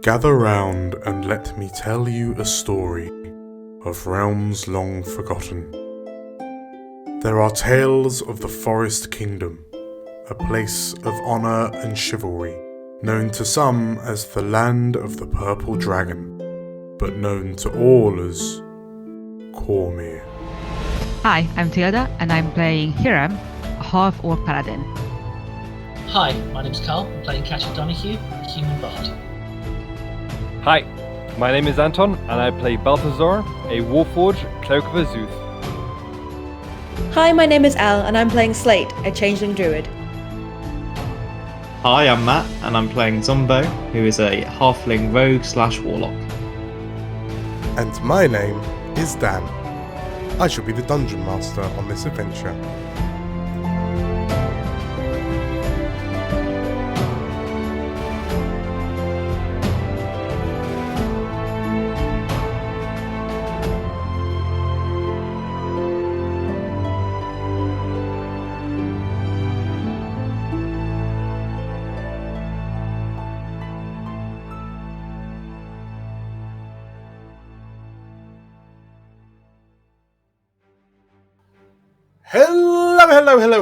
Gather round and let me tell you a story of realms long forgotten. There are tales of the Forest Kingdom, a place of honour and chivalry, known to some as the Land of the Purple Dragon, but known to all as Cormyr. Hi, I'm Tilda, and I'm playing Hiram, a half-orc paladin. Hi, my name's Carl. I'm playing Cassia Donahue, a human bard. Hi, my name is Anton, and I play Balthazar, a Warforged Cloak of Azuth. Hi, my name is Al, and I'm playing Slate, a changeling druid. Hi, I'm Matt, and I'm playing Zombo, who is a halfling rogue/warlock. And my name is Dan. I shall be the dungeon master on this adventure.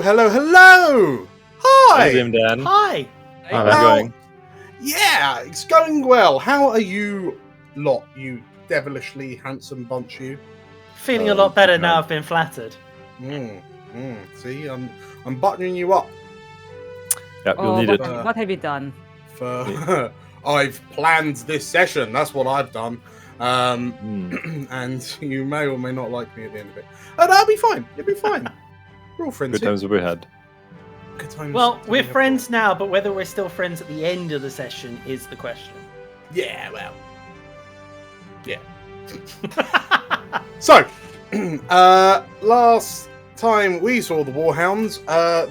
Hello! Hi! How's him, Dan? Hi! How's it going? Yeah, it's going well. How are you lot, you devilishly handsome bunch, you? Feeling a lot better now I've been flattered. See, I'm buttoning you up. Yep, you'll need it. What have you done? For I've planned this session. That's what I've done. And you may or may not like me at the end of it. And I'll be fine. It'll be fine. We're all friends. Good times that we had. Good times. Well, we're friends now, but whether we're still friends at the end of the session is the question. Yeah, well. Yeah. So, last time we saw the Warhounds,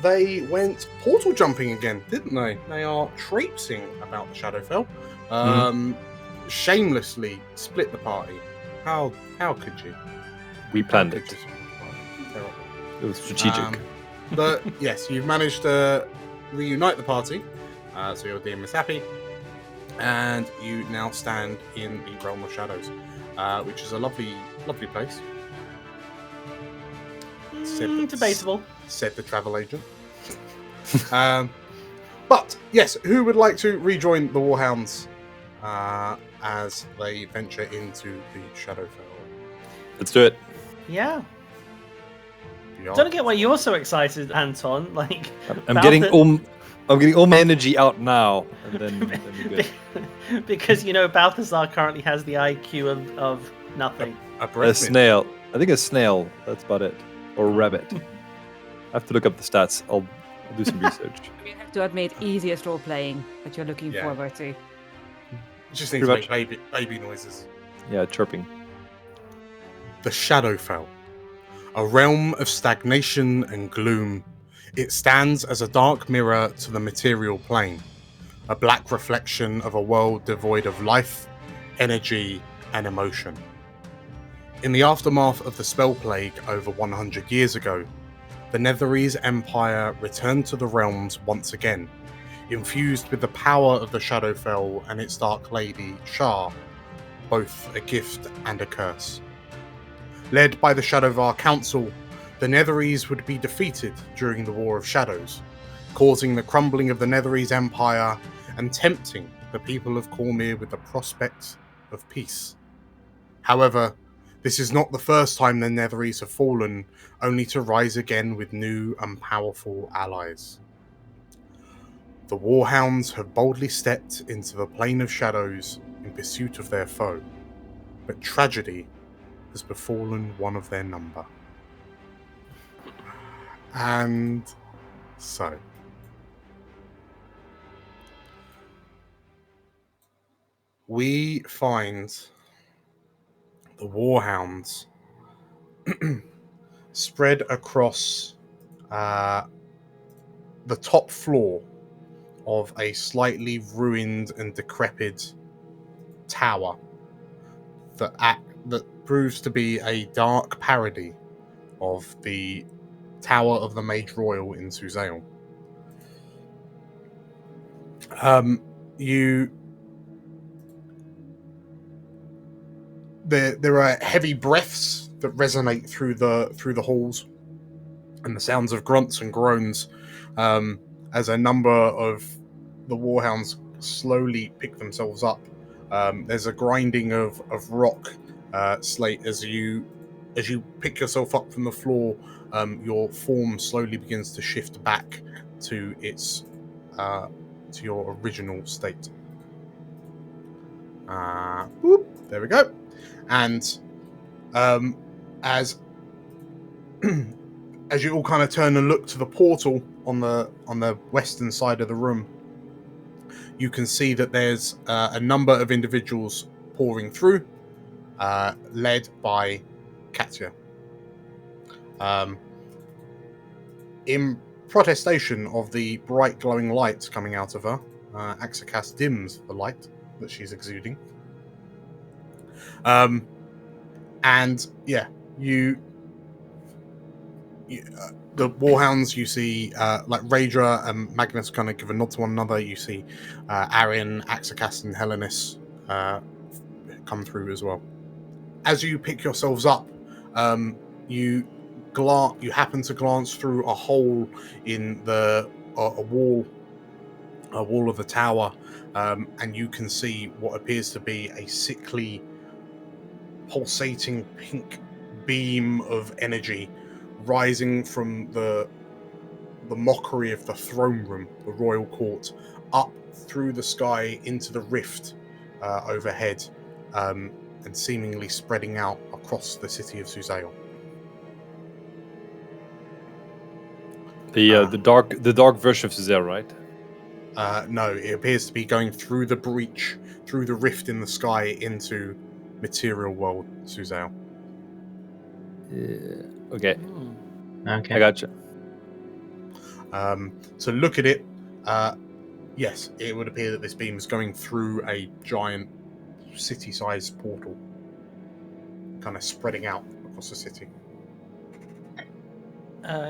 they went portal jumping again, didn't they? They are traipsing about the Shadowfell. Shamelessly split the party. How could you? We planned How could it. you split the party? Terrible. It was strategic. But yes, you've managed to reunite the party, so your DM is happy, and you now stand in the Realm of Shadows, which is a lovely place. Debatable. Said the travel agent. But yes, who would like to rejoin the Warhounds as they venture into the Shadowfell? Let's do it. Yeah. Don't get why you're so excited, Anton. Like I'm getting all my energy out now, and then we're good. Because Balthazar currently has the IQ of nothing. A snail. I think a snail. That's about it. Or a rabbit. I have to look up the stats. I'll do some research. You have to admit, easiest role playing that you're looking forward to. Just need to make baby noises. Yeah, chirping. The Shadowfell. A realm of stagnation and gloom, it stands as a dark mirror to the material plane, a black reflection of a world devoid of life, energy, and emotion. In the aftermath of the Spell Plague over 100 years ago, the Netherese Empire returned to the realms once again, infused with the power of the Shadowfell and its Dark Lady, Shar, both a gift and a curse. Led by the Shadowvar Council, the Netherese would be defeated during the War of Shadows, causing the crumbling of the Netherese Empire and tempting the people of Cormyr with the prospect of peace. However, this is not the first time the Netherese have fallen, only to rise again with new and powerful allies. The Warhounds have boldly stepped into the Plane of Shadows in pursuit of their foe, but tragedy has befallen one of their number. And so, we find the Warhounds spread across the top floor of a slightly ruined and decrepit tower that proves to be a dark parody of the Tower of the Mage Royal in Suzale. You there are heavy breaths that resonate through the halls, and the sounds of grunts and groans as a number of the Warhounds slowly pick themselves up. There's a grinding of rock, Slate, as you pick yourself up from the floor. Your form slowly begins to shift back to its to your original state. There we go. And as as you all kind of turn and look to the portal on the western side of the room, you can see that there's a number of individuals pouring through, led by Katya. In protestation of the bright glowing light coming out of her, Axakas dims the light that she's exuding. And yeah, the Warhounds, you see like Raedra and Magnus kind of give a nod to one another. You see Arian, Axakas, and Helenis come through as well. As you pick yourselves up, you happen to glance through a hole in the a wall of the tower, and you can see what appears to be a sickly, pulsating pink beam of energy rising from the mockery of the throne room, the royal court, up through the sky into the rift overhead, and seemingly spreading out across the city of Suzail. The dark version of Suzail, right? No, it appears to be going through the breach, through the rift in the sky into material world Suzail. Okay. Okay. I gotcha. So look at it. Yes, it would appear that this beam is going through a giant city-sized portal, kind of spreading out across the city.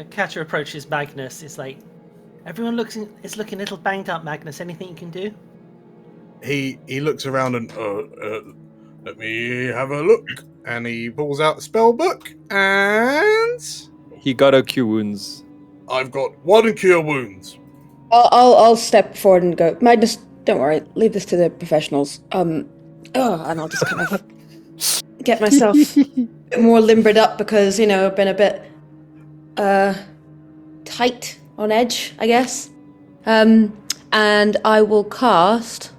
Katya approaches Magnus. It's like, everyone is looking a little banged up, Magnus. Anything you can do? He looks around and let me have a look. And he pulls out a spell book, and He got a cure wounds. I've got 1 cure wounds. I'll step forward and go, Magnus, don't worry, leave this to the professionals. And I'll just kind of get myself a bit more limbered up because, I've been a bit tight on edge, I guess. And I will cast.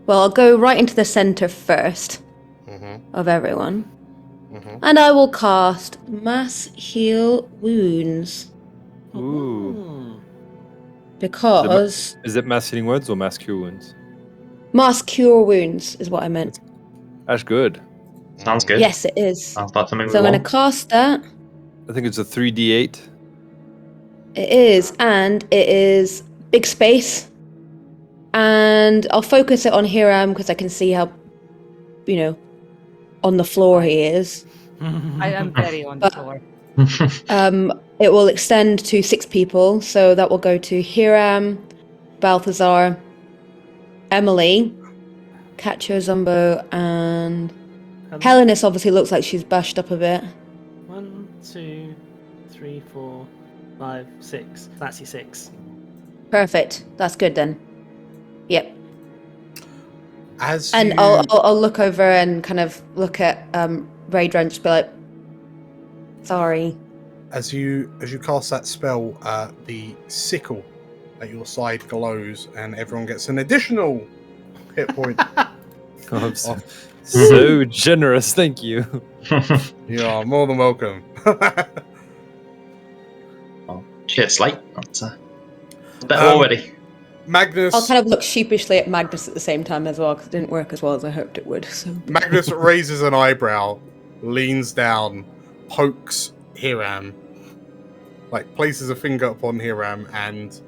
Well, I'll go right into the center first of everyone. And I will cast Mass Heal Wounds. Ooh. Because Is it mass healing wounds or mass cure wounds? Mass Cure Wounds is what I meant. That's good. Sounds good. Yes, it is. Sounds like something So I'm we going to want. cast that. I think it's a 3d8. It is, and it is big space. And I'll focus it on Hiram because I can see how, on the floor he is. I am very on the floor. It will extend to 6 people, so that will go to Hiram, Balthazar, Emily, Katya, Zumbo, and Helenis obviously looks like she's bashed up a bit. 1, 2, 3, 4, 5, 6. That's your 6. Perfect. That's good then. Yep. As And you... I'll look over and kind of look at Raedra and just be like, sorry. As you cast that spell, the sickle at your side glows, and everyone gets an additional hit point. Oh, so generous, thank you. You are more than welcome. Oh, cheers, Slate. That's better already. Magnus. I'll kind of look sheepishly at Magnus at the same time as well, because it didn't work as well as I hoped it would. So Magnus raises an eyebrow, leans down, pokes Hiram, like places a finger upon Hiram, and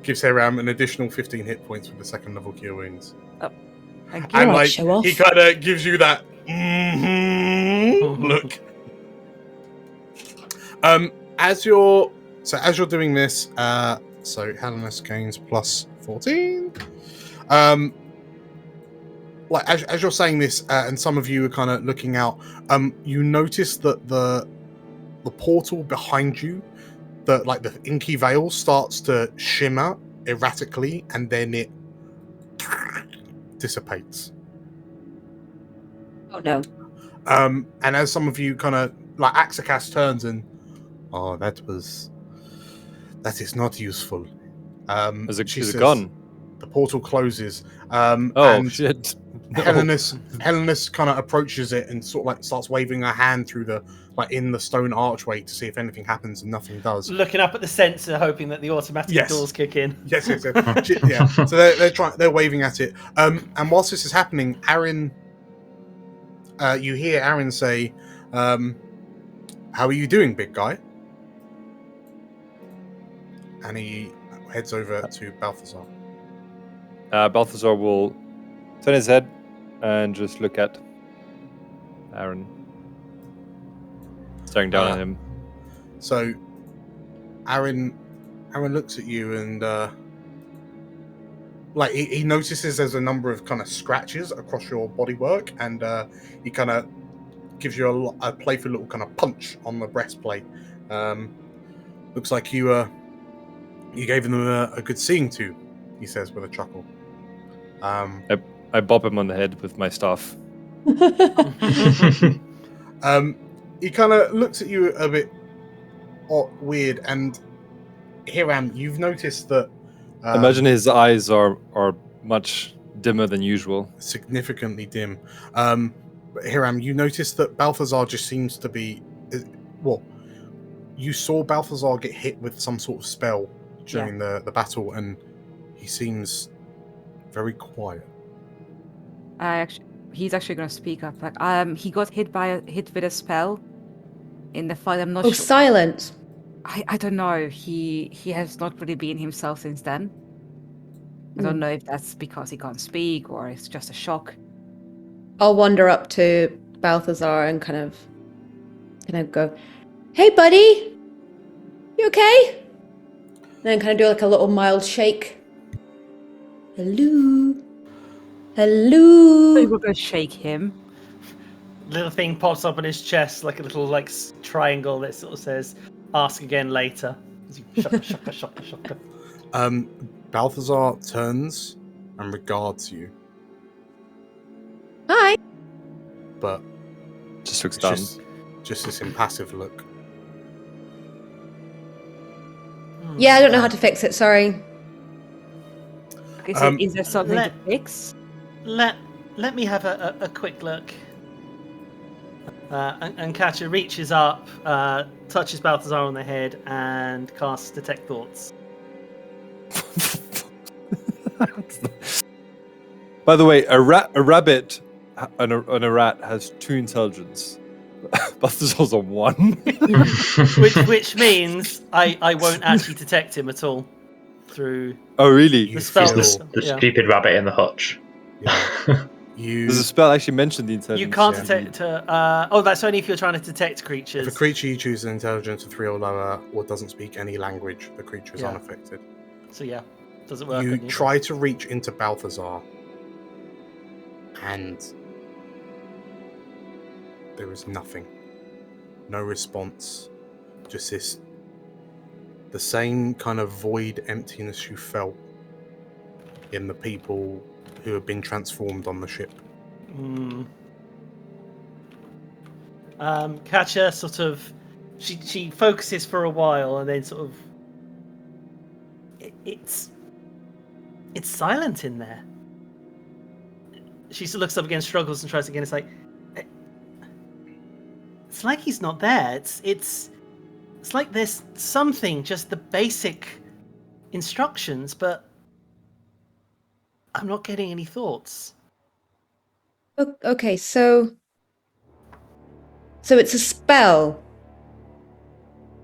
gives Hiram an additional 15 hit points with the 2nd level cure wounds. Thank you. And Alright, like show off. he kind of gives you that look. As you're doing this, so Helenis gains plus 14. like as you're saying this, and some of you are kind of looking out, you notice that the portal behind you, the inky veil starts to shimmer erratically, and then it dissipates. Oh no. And as some of you kind of like Axakas turns and, that is not useful. Is She it says, gone? the portal closes. Oh and shit! No. Helenus kind of approaches it and sort of like starts waving her hand through the in the stone archway to see if anything happens, and nothing does. Looking up at the sensor, hoping that the automatic doors kick in. Yes. Yeah. So they're waving at it. And whilst this is happening, Aaron, you hear Aaron say, "How are you doing, big guy?" And he heads over to Balthazar. Balthazar will turn his head and just look at Aaron, staring down at him. So Aaron looks at you and he notices there's a number of kind of scratches across your bodywork, and he kind of gives you a playful little kind of punch on the breastplate. Looks like you gave them a good seeing to, he says with a chuckle. I bop him on the head with my staff. He kind of looks at you a bit weird, and Hiram, you've noticed that. Imagine his eyes are much dimmer than usual. Significantly dim. But Hiram, you notice that Balthazar just seems to be. Well, you saw Balthazar get hit with some sort of spell during the battle, and he seems very quiet. He's actually going to speak up. Like, he got hit with a spell in the fight. I'm not sure. Silence. I don't know. He has not really been himself since then. I don't know if that's because he can't speak or it's just a shock. I'll wander up to Balthazar and kind of go, "Hey, buddy, you okay?" And then kind of do like a little mild shake. Hello. So we're going to shake him. Little thing pops up on his chest, like a little triangle that sort of says, "Ask again later." Shaka. Balthazar turns and regards you, Hi. but Just looks it's done. just this impassive look. Yeah, I don't know how to fix it. Sorry. Okay, so is there something to let- fix? Let me have a quick look. And Katja reaches up, touches Balthazar on the head, and casts Detect Thoughts. By the way, a rabbit and a rat has 2 intelligence. Balthazar's on 1. which means I won't actually detect him at all through Oh, really? the spell. He's The stupid rabbit in the hutch. Yeah. You, Does the spell actually mention the intelligence? You can't Yeah. detect. That's only if you're trying to detect creatures. if a creature you choose an intelligence of 3 or lower or doesn't speak any language, the creature is Yeah. unaffected. So yeah, doesn't work. You on you. try to reach into Balthazar, and there is nothing. No response. Just the same kind of void emptiness you felt in the people who have been transformed on the ship. Katja sort of, she focuses for a while and then sort of, it's silent in there. She sort of looks up again, struggles and tries again. It's like he's not there. It's like there's something, just the basic instructions, but I'm not getting any thoughts. Okay, so it's a spell.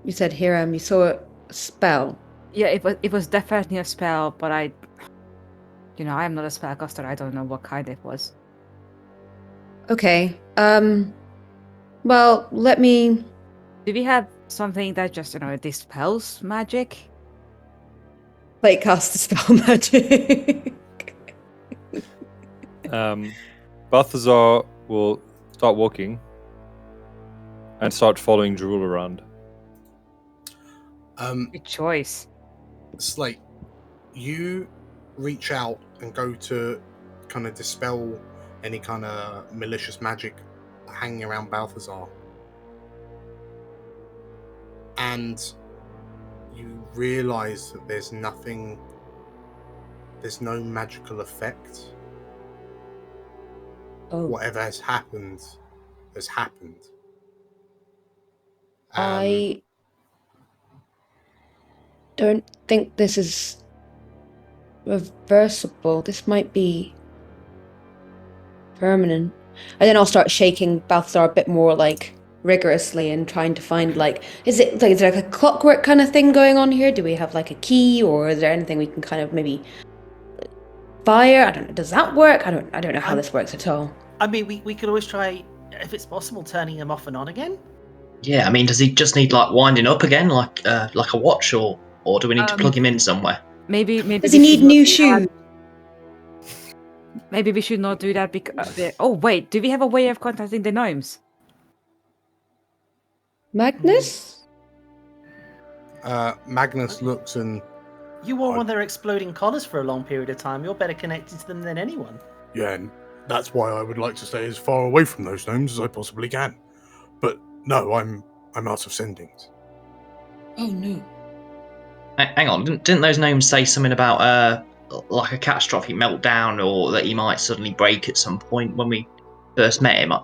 You said, Hiram, you saw a spell. Yeah, it was definitely a spell, but I am not a spellcaster. I don't know what kind it was. Okay. Well, let me. Do we have something that just dispels magic? Like cast the spell magic. Balthazar will start walking and start following Drool around. Good choice. Slate, you reach out and go to kind of dispel any kind of malicious magic hanging around Balthazar. And you realize that there's no magical effect. Oh, Whatever has happened has happened. I don't think this is reversible. This might be permanent. And then I'll start shaking Balthazar a bit more, like, rigorously and trying to find, like, is there like a clockwork kind of thing going on here? Do we have, like, a key, or is there anything we can kind of maybe fire? I don't know. Does that work? I don't know how this works at all. I mean, we could always try, if it's possible, turning him off and on again. Yeah, I mean, does he just need like winding up again, like a watch, or do we need to plug him in somewhere? Maybe. Does he need new shoes? Maybe we should not do that because. Oh wait, do we have a way of contacting the gnomes? Magnus? Magnus looks and... You wore one of their exploding collars for a long period of time. You're better connected to them than anyone. Yeah, and that's why I would like to stay as far away from those gnomes as I possibly can. But no, I'm out of sendings. Oh no. Hang on, didn't those gnomes say something about like a catastrophic meltdown, or that he might suddenly break at some point when we first met him? I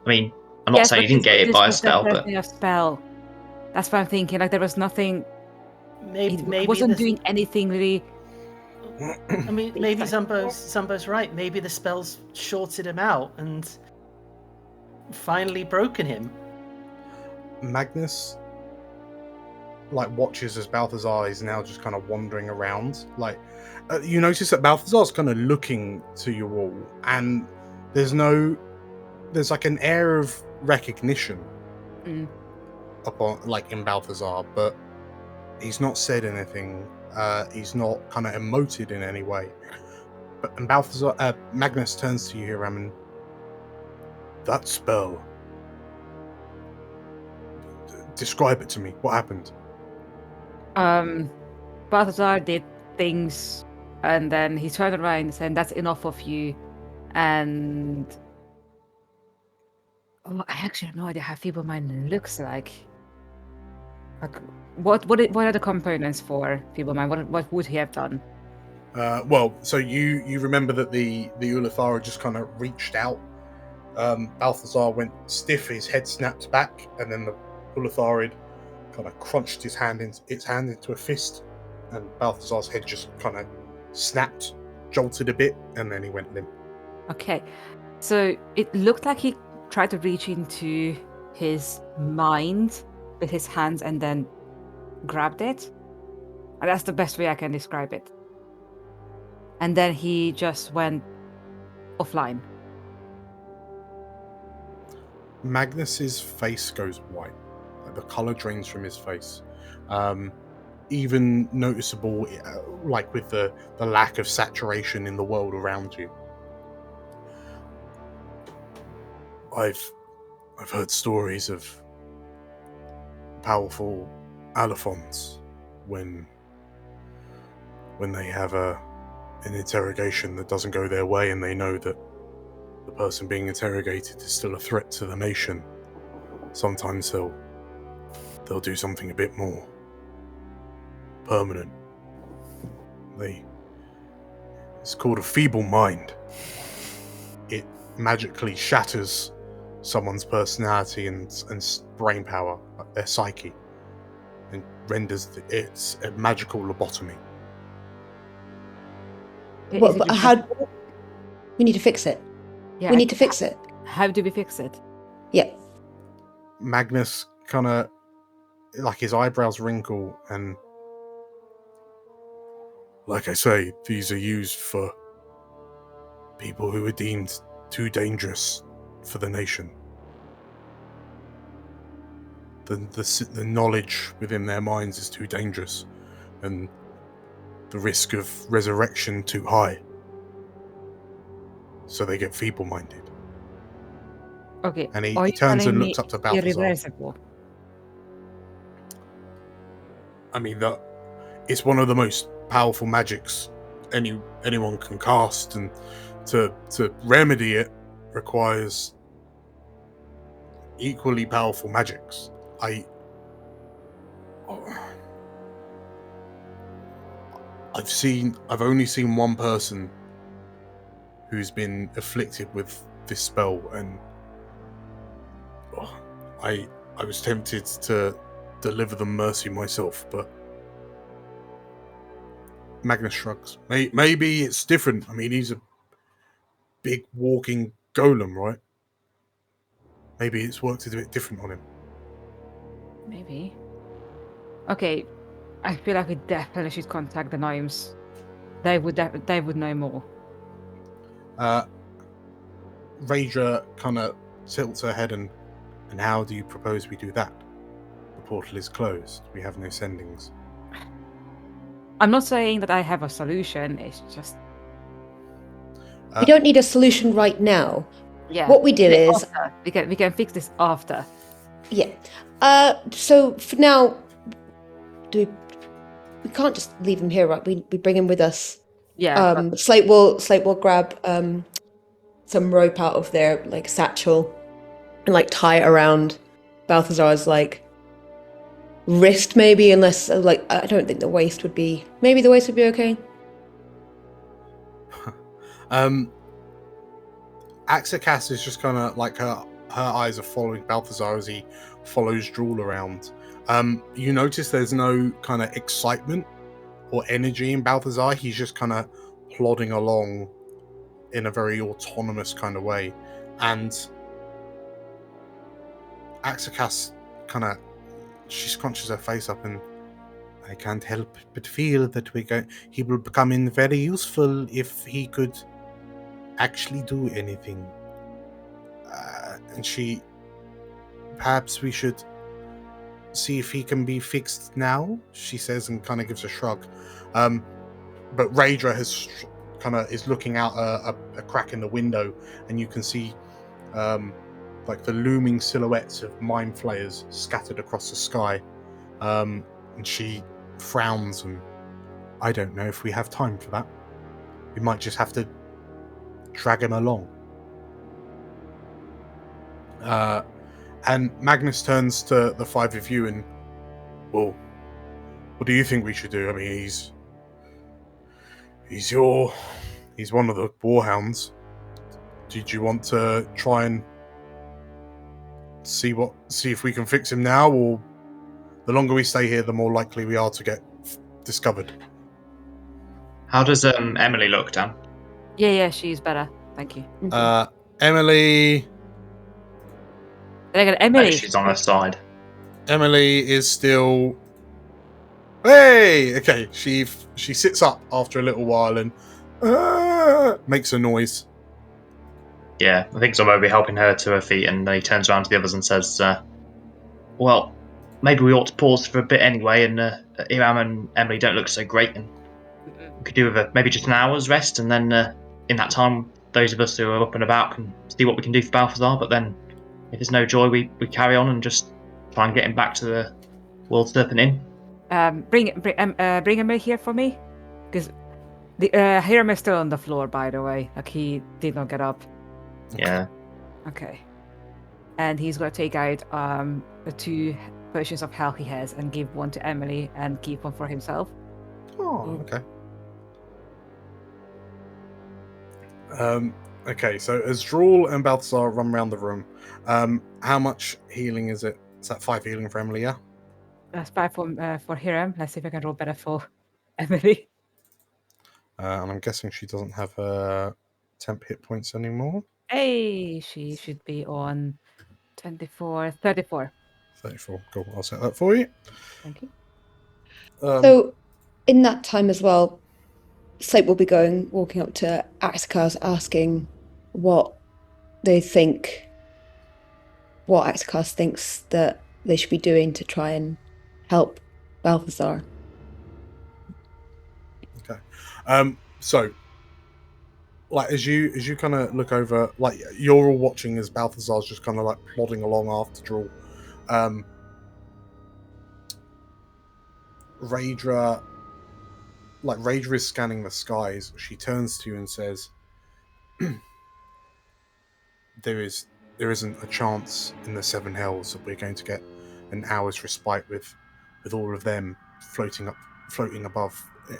mean, I'm not saying he didn't get hit by a spell, but a spell. That's what I'm thinking. Like there was nothing. Maybe He wasn't doing anything really. I mean, maybe Zumbo's right. Maybe the spells shorted him out and finally broken him. Magnus watches as Balthazar is now just kind of wandering around. You notice that Balthazar's kind of looking to you all, and there's like an air of recognition upon in Balthazar, but he's not said anything. He's not kind of emoted in any way. And Magnus turns to you, Hiram, and that spell. Describe it to me. What happened? Balthazar did things, and then he turned around and said, "That's enough of you." And I actually have no idea how feeble mind looks like. What are the components for feeble mind? What would he have done? So you remember that the Illithid just kind of reached out. Balthazar went stiff, his head snapped back, and then the Illithid kind of crunched its hand into a fist, and Balthazar's head just kind of snapped, jolted a bit, and then he went limp. Okay, so it looked like he tried to reach into his mind with his hands and then grabbed it. And that's the best way I can describe it. And then he just went offline. Magnus's face goes white. The color drains from his face. Even noticeable, with the lack of saturation in the world around you. I've heard stories of powerful Allophons when they have an interrogation that doesn't go their way, and they know that the person being interrogated is still a threat to the nation. Sometimes they'll do something a bit more permanent. It's called a feeble mind. It magically shatters someone's personality and brain power, their psyche, and renders it's a magical lobotomy. But how? We need to fix it. Yeah, we need to fix it. How do we fix it? Yeah. Magnus kind of, his eyebrows wrinkle, and like I say, these are used for people who are deemed too dangerous for the nation. The knowledge within their minds is too dangerous, and the risk of resurrection too high. so they get feeble-minded. Okay. And he are you turns and telling looks me up to Balthazar. irreversible? I mean, it's one of the most powerful magics anyone can cast, and to remedy it requires equally powerful magics. I've only seen one person who's been afflicted with this spell, and I was tempted to deliver them mercy myself, but Magnus shrugs. Maybe it's different. I mean, he's a big walking golem, right? Maybe it's worked a bit different on him. Maybe. Okay, I feel like we definitely should contact the gnomes. They would know more. Raedra kind of tilts her head and how do you propose we do that? The portal is closed. We have no sendings. I'm not saying that I have a solution. It's just We don't need a solution right now. What we do is after. we can fix this after. Yeah. So for now, we can't just leave him here, right? We bring him with us. Yeah. Slate will grab some rope out of their like satchel and like tie it around Balthazar's like wrist, maybe, unless like I don't think the waist would be. Maybe the waist would be okay. Axakas is just kind of like her eyes are following Balthazar as he follows Drool around. You notice there's no kind of excitement or energy in Balthazar. He's just kind of plodding along in a very autonomous kind of way. And Axakas she scrunches her face up, and I can't help but feel that he will become in very useful if he could actually do anything. And perhaps we should see if he can be fixed now, she says, and kind of gives a shrug. But Raedra is looking out a crack in the window, and you can see like the looming silhouettes of mind flayers scattered across the sky. And she frowns, and I don't know if we have time for that. We might just have to drag him along. And Magnus turns to the five of you and, well, what do you think we should do? I mean, he's one of the Warhounds. Did you want to try and see if we can fix him now, or the longer we stay here, the more likely we are to get discovered? How does Emily look, Dan? Yeah, she's better. Thank you. Emily. Emily. She's on her side. Emily is still. Hey, okay. She sits up after a little while and makes a noise. Yeah, I think Zombo will be helping her to her feet, and then he turns around to the others and says, well, maybe we ought to pause for a bit anyway, and Iram and Emily don't look so great, and we could do with maybe just an hour's rest, and then in that time, those of us who are up and about can see what we can do for Balthazar, but then if there's no joy, we carry on and just try and get him back to the World Serpent Inn. Bring him here for me, because Hiram is still on the floor, by the way. Like, he did not get up. Yeah. Okay. And he's going to take out the 2 potions of hell he has and give one to Emily and keep one for himself. Oh, okay. Okay, so as Drool and Balthazar run around the room, how much healing is it? Is that 5 healing for Emily, yeah? That's 5 for Hiram. Let's see if I can roll better for Emily. And I'm guessing she doesn't have temp hit points anymore. Hey, she should be on 34. 34. Cool. I'll set that for you. Thank you. So, in that time as well, Slate will be walking up to Axakas, asking what Axakas thinks that they should be doing to try and help Balthazar. Okay. So like as you kind of look over, like you're all watching as Balthazar's just kind of like plodding along after Drool. Raedra is scanning the skies. She turns to you and says, there isn't a chance in the Seven Hells that we're going to get an hour's respite with all of them floating above it.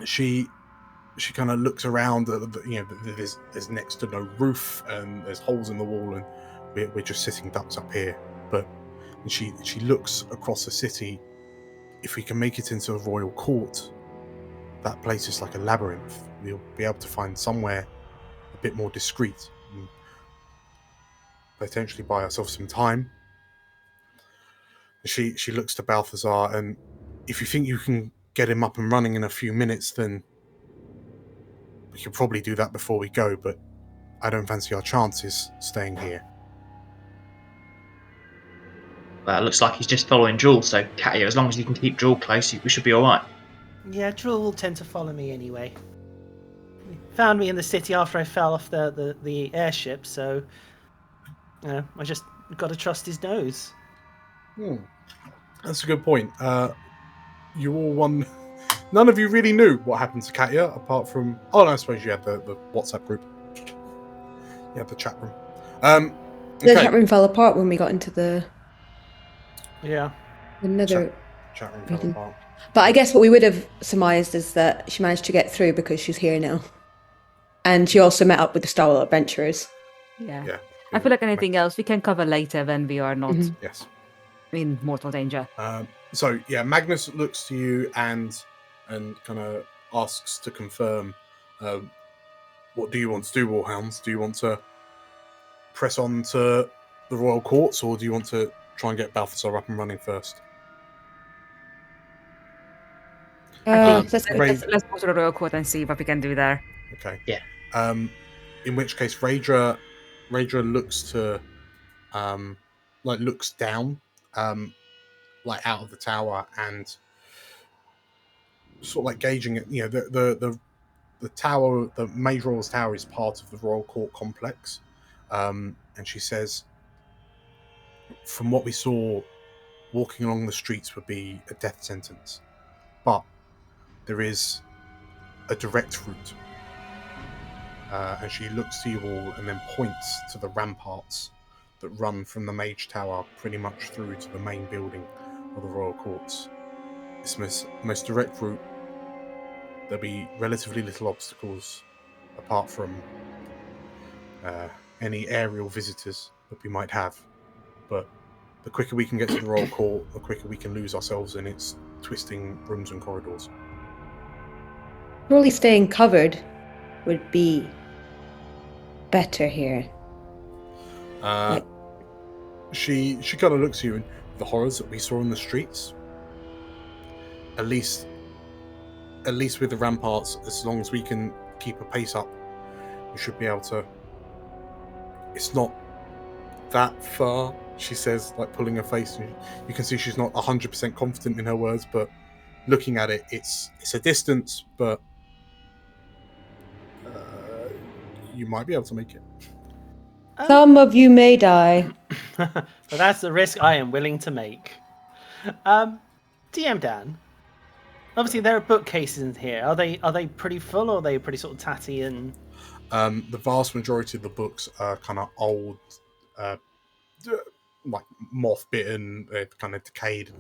She kind of looks around. There's next to no roof, and there's holes in the wall, and we're just sitting ducks up here. But she looks across the city. If we can make it into the royal court, that place is like a labyrinth. We'll be able to find somewhere a bit more discreet and potentially buy ourselves some time. She looks to Balthazar, and if you think you can get him up and running in a few minutes, then we could probably do that before we go, but I don't fancy our chances staying here. Well, it looks like he's just following Drool, so Katia, as long as you can keep Drool close, we should be alright. Yeah, Drool will tend to follow me anyway. He found me in the city after I fell off the airship, so I just got to trust his nose. That's a good point. You all won. None of you really knew what happened to Katia, apart from... Oh, no, I suppose you had the WhatsApp group. You had the chat room. The chat room fell apart when we got into the... Yeah. Another... Chat room fell apart. But I guess what we would have surmised is that she managed to get through because she's here now. And she also met up with the Star Wars adventurers. Yeah. I feel like anything else we can cover later when we are not Yes. in mortal danger. So, yeah, Magnus looks to you and kind of asks to confirm, what do you want to do, Warhounds? Do you want to press on to the royal courts, or do you want to try and get Balthazar up and running first? Let's go to the royal court and see what we can do there. Okay. Yeah. In which case, Raedra looks to, looks down, out of the tower and sort of like gauging it. You know, the tower, the Mage Royal's tower, is part of the royal court complex, and she says, from what we saw, walking along the streets would be a death sentence, but there is a direct route. And she looks to you all and then points to the ramparts that run from the Mage Tower pretty much through to the main building of the Royal Courts. It's the most direct route. There'll be relatively little obstacles apart from any aerial visitors that we might have. But the quicker we can get to the Royal Court, the quicker we can lose ourselves in its twisting rooms and corridors. Surely staying covered would be better here. She kind of looks at you, and the horrors that we saw in the streets, at least with the ramparts, as long as we can keep a pace up, we should be able to. It's not that far, she says, like pulling her face. You can see she's not 100% confident in her words, but looking at it, it's a distance, but you might be able to make it. Some of you may die. But that's the risk I am willing to make. DM Dan, obviously there are bookcases in here. Are they pretty full, or are they pretty sort of tatty and? The vast majority of the books are kind of old, like moth-bitten, they're kind of decayed,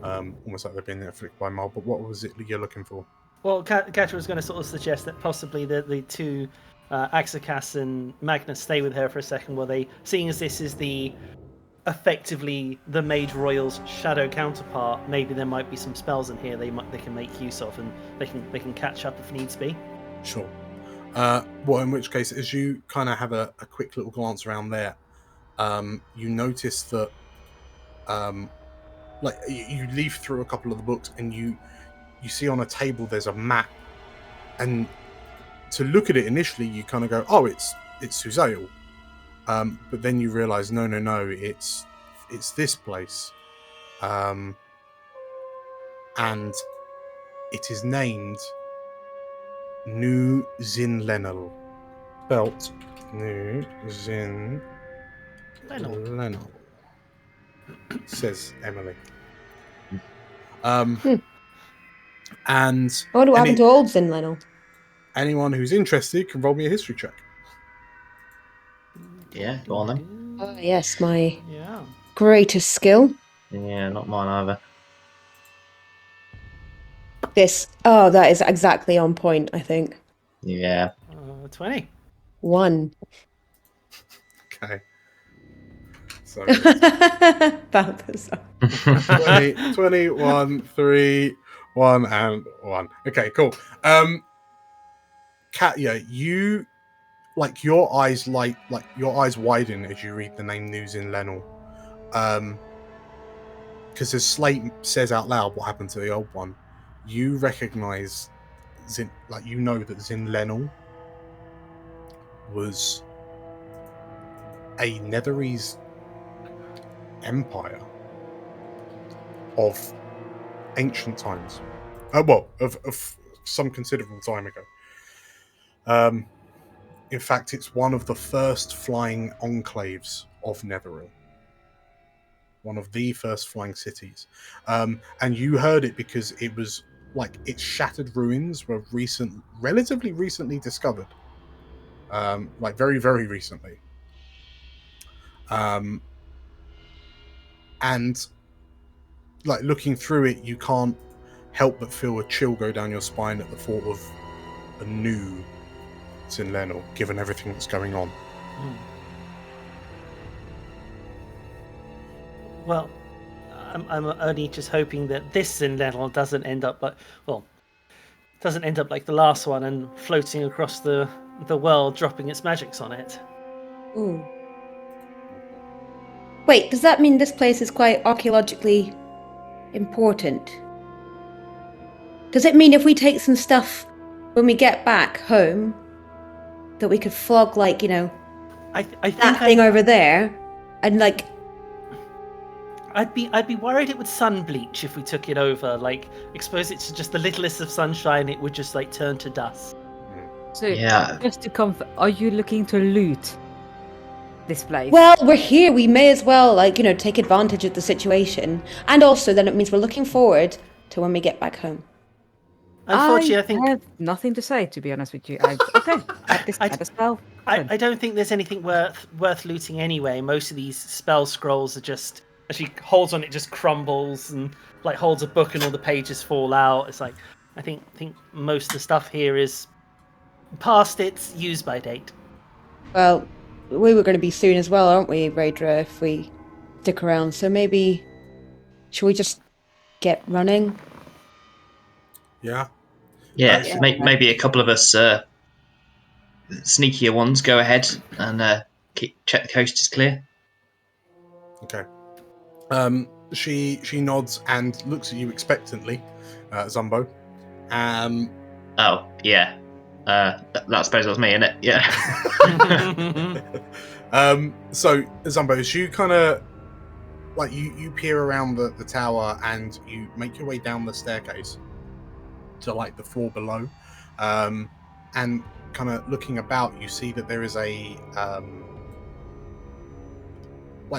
almost like they've been afflicted by mold. But what was it that you're looking for? Well, Katra was going to sort of suggest that possibly the two Axakas and Magnus stay with her for a second, while they, seeing as this is effectively the Mage Royal's shadow counterpart, maybe there might be some spells in here they can make use of, and they can catch up if needs be. Sure. Well, in which case, as you kind of have a quick little glance around there, you notice that, you leaf through a couple of the books, and you see on a table there's a map, and to look at it initially, you kind of go, "Oh, it's Suzail," but then you realise, no, it's this place, and it is named Nu Zinlenal. Spelt Nu Zinlenal. Says Emily. And I wonder what happened to old Zinlenal. anyone who's interested can roll me a history check. Yeah, go on then. Oh, yes, my Yeah. greatest skill. Yeah, not mine either. That is exactly on point, I think. Yeah. 20. 1. Okay. So Balthazar. 20, 21, 3, 1, and 1. Okay, cool. Katya, you your eyes widen as you read the name News in Lenel. Because as Slate says out loud what happened to the old one, you recognize Zin, you know that Zin Lenel was a Netherese empire of ancient times. Of some considerable time ago. In fact, it's one of the first flying enclaves of Netheril. One of the first flying cities. And you heard it because it was its shattered ruins were relatively recently discovered. Very, very recently. And looking through it, you can't help but feel a chill go down your spine at the thought of a new Zinlenal, given everything that's going on. Well, I'm only just hoping that this Zinlenal doesn't end up like the last one and floating across the world, dropping its magics on it. Ooh. Wait, does that mean this place is quite archaeologically important? Does it mean if we take some stuff when we get back home that we could flog I think that thing over there and I'd be worried it would sun bleach if we took it over. Expose it to just the littlest of sunshine, it would just turn to dust. So, Yeah. just to confirm, are you looking to loot this place? Well, we're here. We may as well, take advantage of the situation. And also, then it means we're looking forward to when we get back home. Unfortunately, I think I have nothing to say, to be honest with you. Okay, at this as well. I don't think there's anything worth looting anyway. Most of these spell scrolls are just, as she holds on, it just crumbles and holds a book and all the pages fall out. It's I think most of the stuff here is past its use by date. Well, we were going to be soon as well, aren't we, Raidra, if we stick around? So maybe, should we just get running? Yeah. Yeah. Maybe a couple of us sneakier ones go ahead and check the coast is clear. Okay. She nods and looks at you expectantly, Zumbo. Oh yeah. That I suppose was me, innit? Yeah. So Zumbo, as you kind of you peer around the tower and you make your way down the staircase to the floor below, and kind of looking about, you see that there is a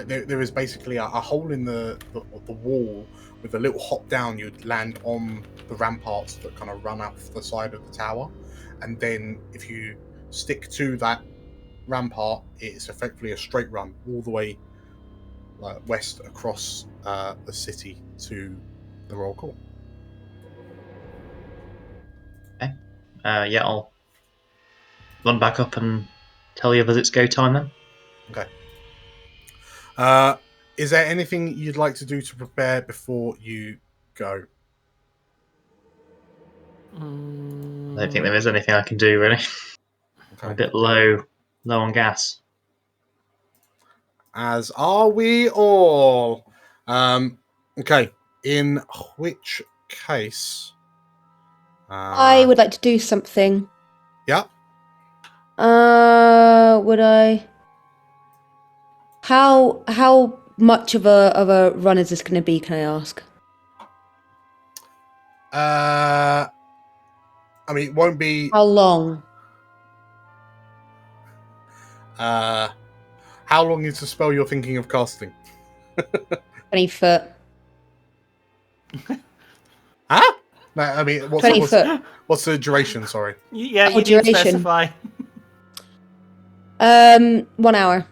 there is basically a hole in the wall with a little hop down. You'd land on the ramparts that kind of run up the side of the tower, and then if you stick to that rampart, it's effectively a straight run all the way west across the city to the Royal Court. Okay. Yeah, I'll run back up and tell the others it's go time then. Okay. Is there anything you'd like to do to prepare before you go? I don't think there is anything I can do really. Okay. I'm a bit low on gas. As are we all. Okay. In which case, I would like to do something. Yeah. Would I? How much of a run is this going to be? Can I ask? I mean, it won't be. How long? How long is the spell you're thinking of casting? 20 foot. Huh? No, I mean, 20 foot. What's the duration? Sorry. Yeah, Oh, you didn't duration. specify. 1 hour.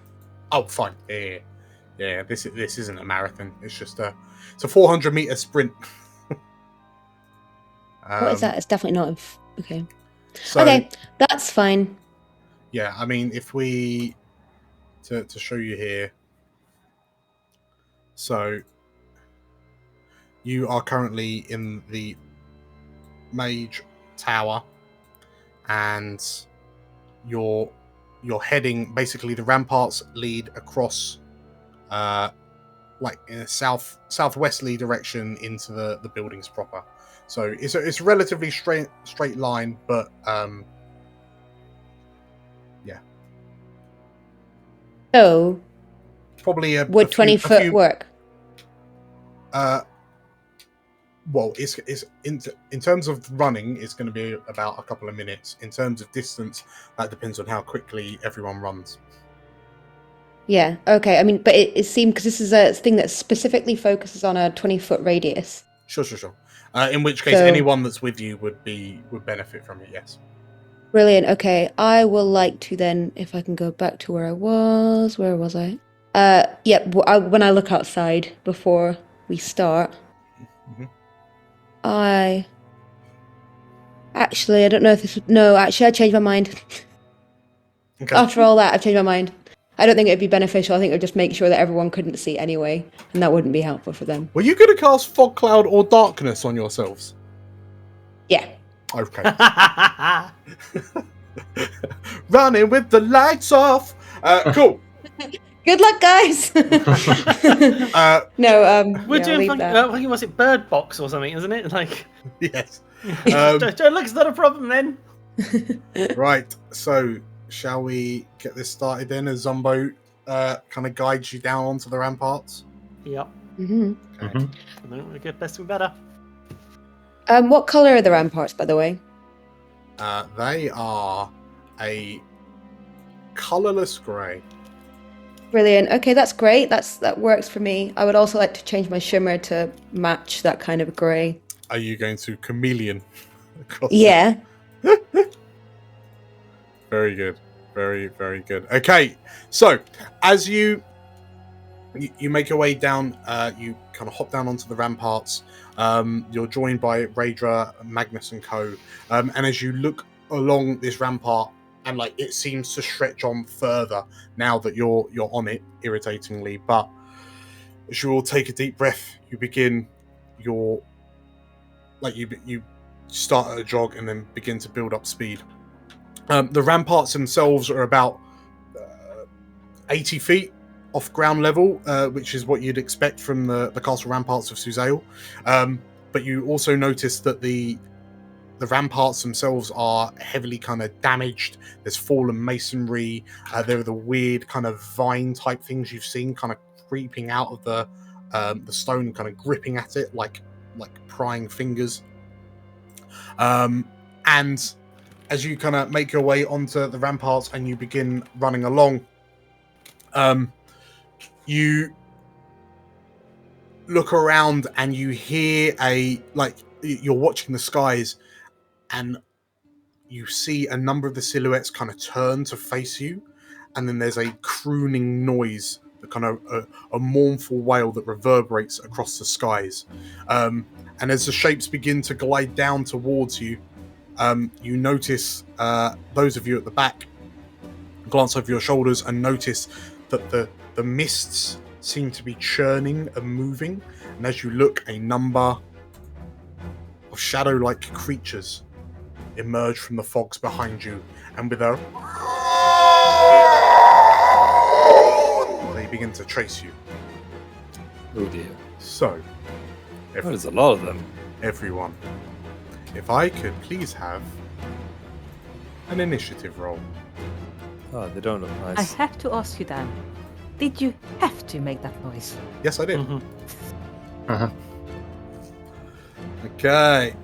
Oh, fine. Yeah. This isn't a marathon. It's just it's a 400-meter sprint. What is that? It's definitely not. Okay. So, Okay, that's fine. Yeah, I mean, if we to show you here. So you are currently in the Mage Tower, and you're heading. Basically, the ramparts lead across, like in a southwesterly direction into the buildings proper. So it's a relatively straight line, but yeah. So Probably would 20 foot work? Well, it's in terms of running, it's going to be about a couple of minutes. In terms of distance, that depends on how quickly everyone runs. Yeah. Okay. I mean, but it seemed, because this is a thing that specifically focuses on a 20-foot radius. Sure. In which case, So- anyone that's with you would benefit from it. Yes. Brilliant. Okay. I will like to then, if I can go back to where I was. Where was I? When I look outside before we start, Mhm. I don't know if this would... No, actually, I changed my mind. Okay. After all that, I've changed my mind. I don't think it'd be beneficial. I think it would just make sure that everyone couldn't see anyway, and that wouldn't be helpful for them. Were you going to cast fog cloud or darkness on yourselves? Yeah. Okay. Running with the lights off. Cool. Good luck, guys. We're I'll doing leave fucking, that. fucking, was it Bird Box or something, isn't it? Like, Yes. don't look, it's not a problem then. Right. So, shall we get this started then? As Zombo kind of guides you down onto the ramparts. Yep. Mhm. Okay. No, we're good. Best and better. What color are the ramparts, by the way? They are a colorless grey. Brilliant. Okay, that's great. That works for me. I would also like to change my shimmer to match that kind of grey. Are you going to chameleon? across Yeah. Very good. Very, very good. Okay, so as you make your way down, you kind of hop down onto the ramparts. You're joined by Raedra, Magnus, and co. And as you look along this rampart, and like it seems to stretch on further now that you're on it, irritatingly. But as you all take a deep breath, you begin your you start at a jog and then begin to build up speed. The ramparts themselves are about 80 feet off ground level, which is what you'd expect from the castle ramparts of Suzail. But you also notice that the ramparts themselves are heavily kind of damaged. There's fallen masonry. There are the weird kind of vine type things you've seen kind of creeping out of the stone, kind of gripping at it like prying fingers. And as you kind of make your way onto the ramparts and you begin running along, you look around and you hear you're watching the skies, and you see a number of the silhouettes kind of turn to face you, and then there's a crooning noise, the kind of a mournful wail that reverberates across the skies. And as the shapes begin to glide down towards you, you notice, those of you at the back, glance over your shoulders and notice that the mists seem to be churning and moving. And as you look, a number of shadow-like creatures emerge from the fogs behind you, and with a they begin to chase you. Oh dear. So, There's a lot of them. everyone, if I could please have an initiative roll. Oh, they don't look I nice. have to ask you, Dan. Did you have to make that noise? Yes, I did. Mhm. Okay.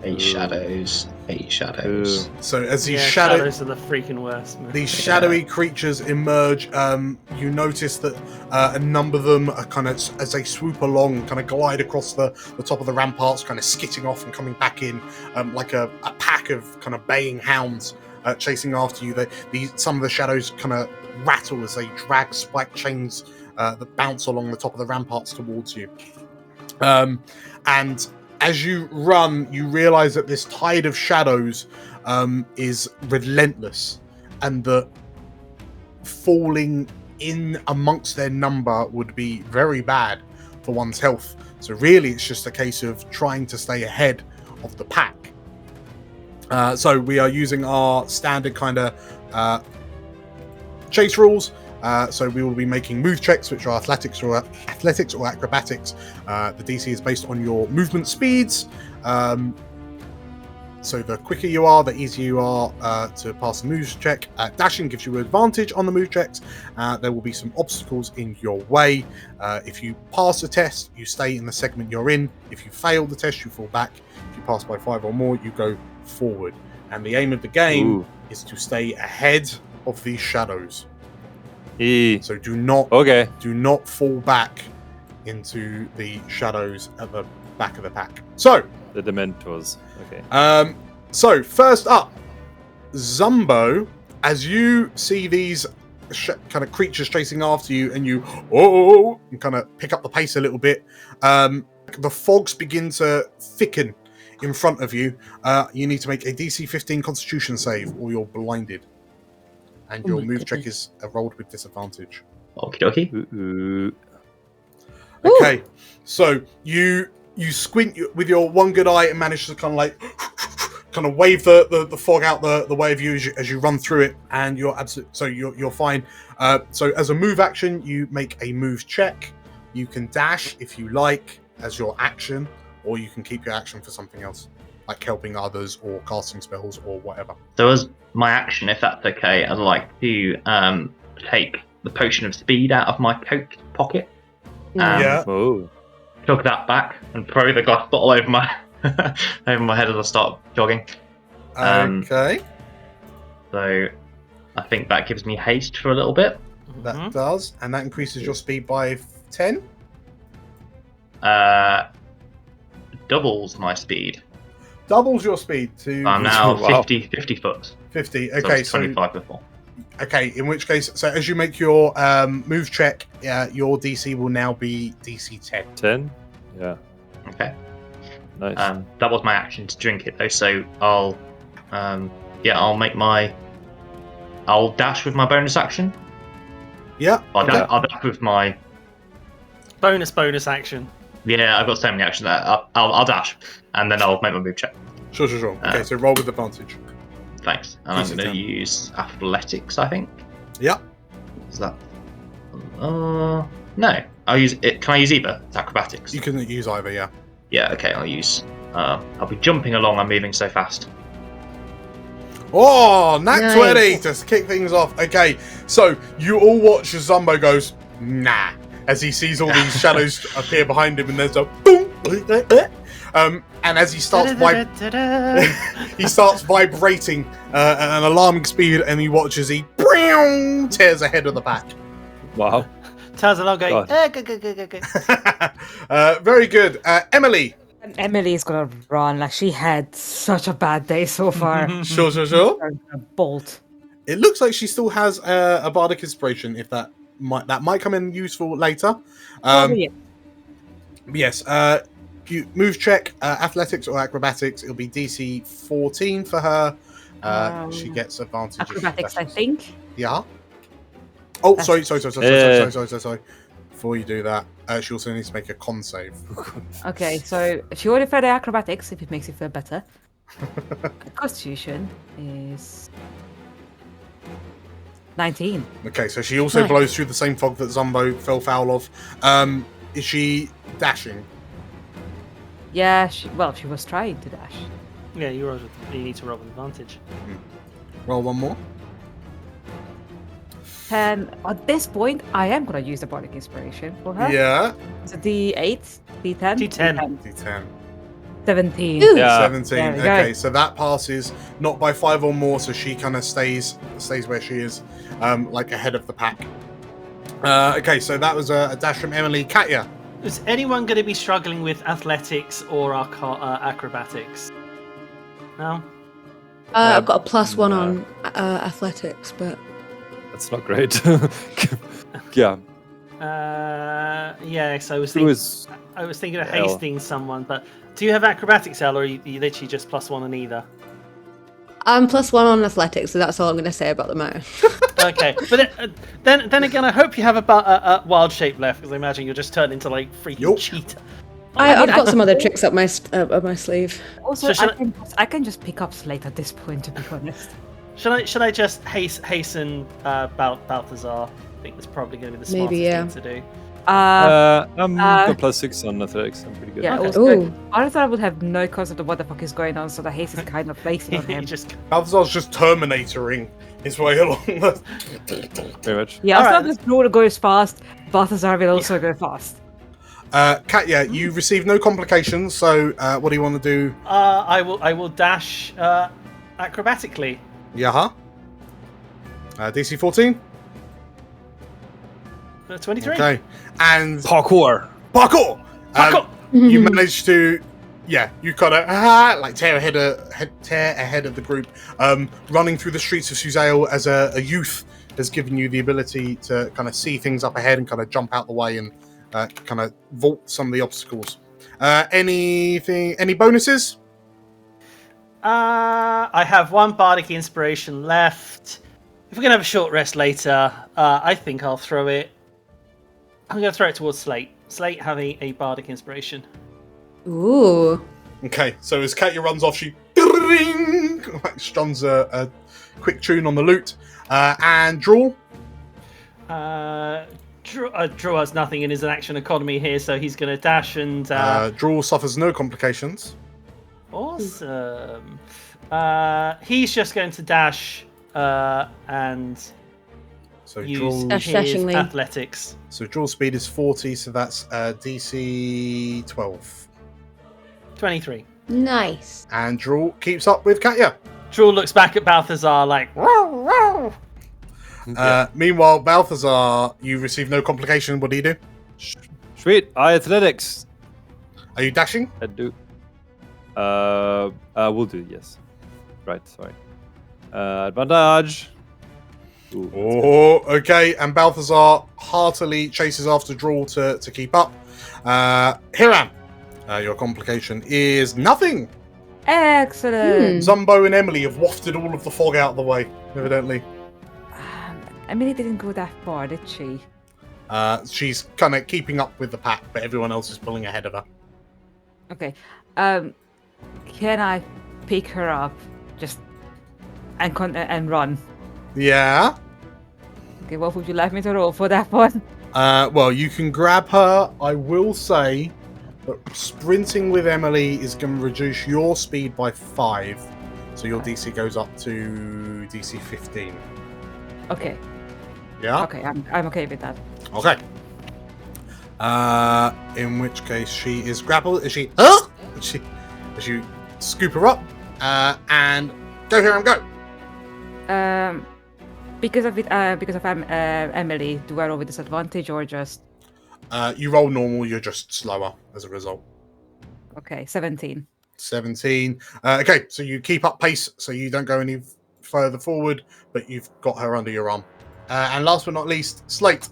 Hate shadows. Hate shadows. So as these shadows are the freaking worst. Man. These shadowy creatures emerge. You notice that a number of them are kind of, as they swoop along, kind of glide across the top of the ramparts, kind of skitting off and coming back in, like a pack of kind of baying hounds chasing after you. Some of the shadows kind of rattle as they drag spike chains that bounce along the top of the ramparts towards you. And as you run, you realize that this tide of shadows is relentless, and that falling in amongst their number would be very bad for one's health. So really, it's just a case of trying to stay ahead of the pack. So we are using our standard kind of chase rules. So we will be making move checks, which are athletics or acrobatics. The DC is based on your movement speeds. So the quicker you are, the easier you are to pass the moves check. Dashing gives you advantage on the move checks. There will be some obstacles in your way. If you pass the test, you stay in the segment you're in. If you fail the test, you fall back. If you pass by 5 or more, you go forward. And the aim of the game is to stay ahead of these shadows. So do not fall back into the shadows at the back of the pack. So the Dementors. Okay. So first up, Zumbo. As you see these kind of creatures chasing after you, and you and kind of pick up the pace a little bit, the fogs begin to thicken in front of you. You need to make a DC 15 Constitution save, or you're blinded. And your move check is rolled with disadvantage. Okie dokie. Okay, so you squint with your one good eye and manage to kind of wave the fog out the way of you as you run through it, and you're you're fine. So as a move action, you make a move check. You can dash if you like as your action, or you can keep your action for something else, like helping others or casting spells or whatever. So as my action, if that's okay, I'd like to take the potion of speed out of my coat pocket. Chug that back and throw the glass bottle over my over my head as I start jogging. Okay. So I think that gives me haste for a little bit. That does, and that increases your speed by 10. Doubles my speed. Doubles your speed to... I'm now 50 foot. 50, okay. So 25 before. Okay, in which case, so as you make your move check, your DC will now be DC 10. 10? Yeah. Okay. Nice. That was my action to drink it though, so I'll dash with my bonus action. Yeah. I'll dash with my... Bonus action. Yeah, I've got so many actions there. I'll dash, and then I'll make my move check. Sure. Okay, so roll with advantage. Thanks. And I'm going to use athletics, I think. Yep. Is that... no. I'll use it. Can I use either? It's acrobatics. You can use either, yeah. Yeah, okay, I'll use... I'll be jumping along, I'm moving so fast. Oh, nat 20 to kick things off. Okay, so you all watch as Zumbo goes, nah, as he sees all these shadows appear behind him, and there's a boom, and as he starts vibrating at an alarming speed, and you watch as he tears ahead of the pack. Wow. Tarzan going, go. Very good. Emily. Emily is gonna run. Like, she had such a bad day so far. Sure. A bolt. It looks like she still has a bardic inspiration. If that might come in useful later. Yes. You move check, athletics or acrobatics. It'll be DC 14 for her. She gets advantage. Acrobatics, I think. Yeah. Oh, sorry. Before you do that, she also needs to make a con save. Okay, so she already failed the acrobatics, if it makes you feel better. Constitution is 19. Okay, so she also blows through the same fog that Zumbo fell foul of. Is she dashing? Yeah, she was trying to dash. Yeah, you need to roll with advantage. Roll one more. And at this point, I am going to use the bardic inspiration for her. Yeah. It's a D8, D10? D10. D10. 17. Ooh. Yeah. 17. There we go. Okay, so that passes not by 5 or more, so she kind of stays where she is, like ahead of the pack. Okay, so that was a dash from Emily. Katya. Is anyone going to be struggling with athletics or acrobatics? No? I've got a +1 no. on athletics, but That's not great. Yeah. Yes, I was Who thinking. is I was thinking of L? hasting someone, but do you have acrobatics, Elle, or are you literally just +1 on either? I'm +1 on athletics, so that's all I'm going to say about the matter. Okay, but then again, I hope you have a wild shape left, because I imagine you'll just turn into like freaking Yup. cheetah. I've got some other tricks up my sleeve. Also, So I can just pick up Slate at this point, to be honest. Should I just hasten Balthazar? I think that's probably going to be the smartest Maybe, yeah. thing to do. I'm got +6 on athletics. I'm pretty good. Yeah, Okay. also, Ooh. Balthazar would have no concept of what the fuck is going on, so the haste is kind of basing on You him. just Balthazar's just Terminatoring his way along. Very much. Yeah, as Alright. long as Drool goes fast, Balthazar will also go fast. Katya, you received no complications, so what do you want to do? I will dash acrobatically. Yaha. DC 14. 23. Okay. And Parkour. parkour! Parkour! You managed to, you kind of like tear ahead of the group. Running through the streets of Suzail as a youth has given you the ability to kind of see things up ahead and kind of jump out the way and kind of vault some of the obstacles. Any bonuses? I have one bardic inspiration left. If we're gonna have a short rest later, I think I'll throw it. I'm gonna throw it towards Slate. Slate have a bardic inspiration. Ooh. Okay, so as Katya runs off, she like strums a quick tune on the lute. And Draw. Drew has nothing in his action economy here, so he's gonna dash and. Draw suffers no complications. Awesome. He's just going to dash and So use Draw, his Dashingly. athletics. so draw speed is 40, so that's DC 12. 23. Nice. And Draw keeps up with Katya. Drew looks back at Balthazar like, "Row, row." Meanwhile, Balthazar, you receive no complication. What do you do? Sweet. Athletics. Are you dashing? I do. We'll do, yes. Right, sorry. Advantage. Ooh, Oh, okay. And Balthazar heartily chases after Draw to keep up. Hiram, your complication is nothing. Excellent. Zumbo and Emily have wafted all of the fog out of the way, evidently. Emily didn't go that far, did she? She's kind of keeping up with the pack, but everyone else is pulling ahead of her. Okay. Can I pick her up, just and run? Yeah. Okay, what would you like me to roll for that one? Well, you can grab her. I will say that sprinting with Emily is going to reduce your speed by 5. So your DC goes up to DC 15. Okay. Yeah? Okay, I'm okay with that. Okay. In which case she is grappled. Is she? Huh? As you scoop her up and go here and go. Because of Emily, do I roll with disadvantage or just You roll normal. You're just slower as a result. okay? 17. 17. Okay, so you keep up pace, so you don't go any further forward, but you've got her under your arm. And last but not least, Slate.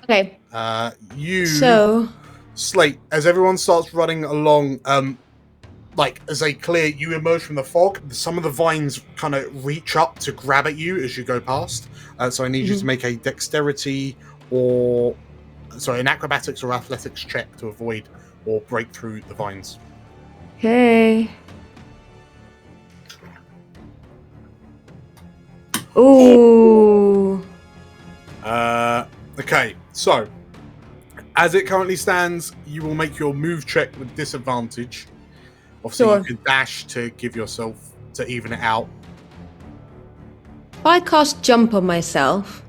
Okay. So Slate, as everyone starts running along, like as they clear, you emerge from the fog. Some of the vines kind of reach up to grab at you as you go past. So I need you to make a dexterity an acrobatics or athletics check to avoid or break through the vines. Okay. Ooh. Okay, so as it currently stands, you will make your move check with disadvantage. Obviously, Sure. you can dash to give yourself to even it out. If I cast jump on myself,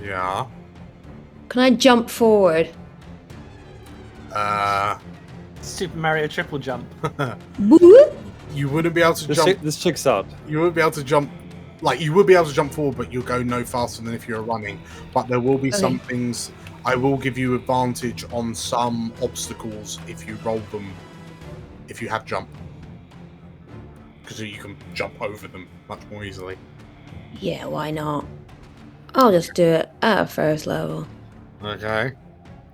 Yeah. can I jump forward? Super Mario triple jump. Woo! You wouldn't be able to jump. This chick's out. You wouldn't be able to jump. Like, you would be able to jump forward, but you'll go no faster than if you're running. But there will be some things. I will give you advantage on some obstacles if you roll them. If you have jump, because you can jump over them much more easily. Yeah, why not? I'll just do it at first level. Okay.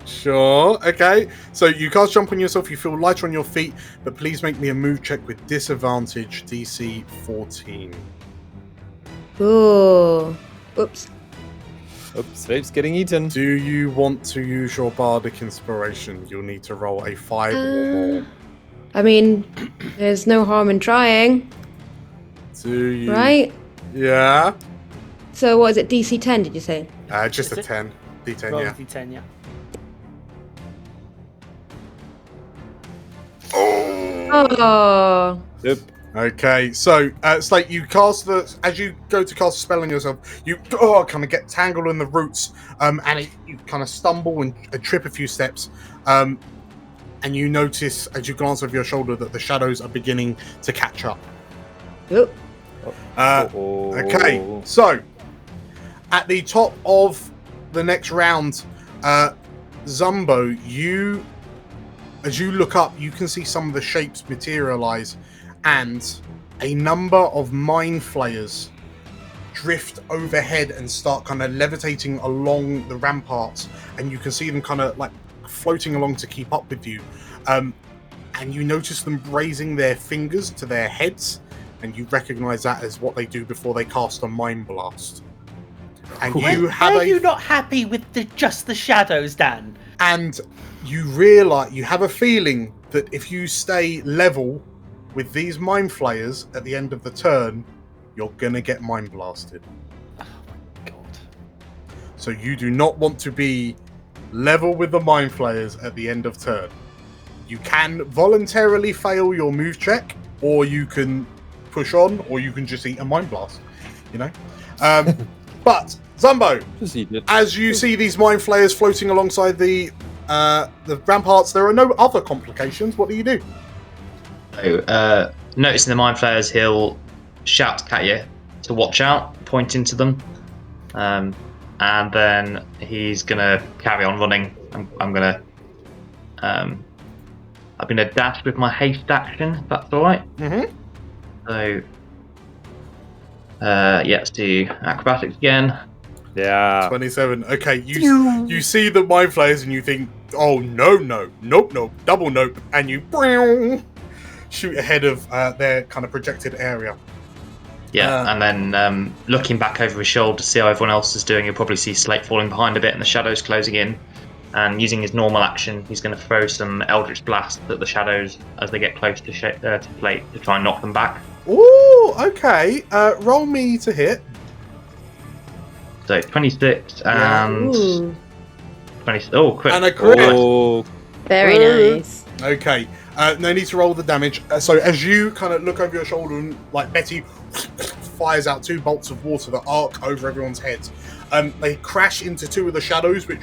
Sure. Okay. So you cast jump on yourself. You feel lighter on your feet, but please make me a move check with disadvantage. DC 14. Ooh. Oops. Oops, Vape's getting eaten. Do you want to use your bardic inspiration? You'll need to roll a 5 or more. I mean, there's no harm in trying, Do you? right? Yeah. So what is it, DC 10, did you say? Just a Is it? 10. D10, Roll yeah. D10, yeah. Oh. Yep. Okay, so it's like you cast as you go to cast a spell on yourself, you kind of get tangled in the roots, and you kind of stumble and trip a few steps, and you notice as you glance over your shoulder that the shadows are beginning to catch up. Oop. Okay, so at the top of the next round, Zumbo, as you look up, you can see some of the shapes materialize, and a number of mind flayers drift overhead and start kind of levitating along the ramparts, and you can see them kind of like floating along to keep up with you. And you notice them raising their fingers to their heads, and you recognize that as what they do before they cast a mind blast. And you have Are you not happy with just the shadows, Dan? And you realize, you have a feeling that if you stay level with these mind flayers at the end of the turn, you're gonna get mind blasted. Oh my god. So you do not want to be level with the mind flayers at the end of turn. You can voluntarily fail your move check, or you can push on, or you can just eat a mind blast, you know? But Zumbo, Just eat it. as you see these mind flayers floating alongside the ramparts, there are no other complications. What do you do? So, noticing the mind flayers, he'll shout at you to watch out, pointing to them, and then he's gonna carry on running. I'm gonna dash with my haste action. If that's all right. Mm-hmm. So, let's do acrobatics again. Yeah. 27. Okay, you see the mind flayers and you think, oh nope, double nope, and you shoot ahead of their kind of projected area. Yeah, and then looking back over his shoulder to see how everyone else is doing, you'll probably see Slate falling behind a bit and the shadows closing in. And using his normal action, he's going to throw some Eldritch Blast at the shadows as they get close to Slate to try and knock them back. Ooh, okay. Roll me to hit. So 26 and Ooh. 20. Oh, quick! And a crit. Oh, Very nice. Okay. No need to roll the damage. So as you kind of look over your shoulder and like Betty fires out 2 bolts of water that arc over everyone's heads. They crash into 2 of the shadows, which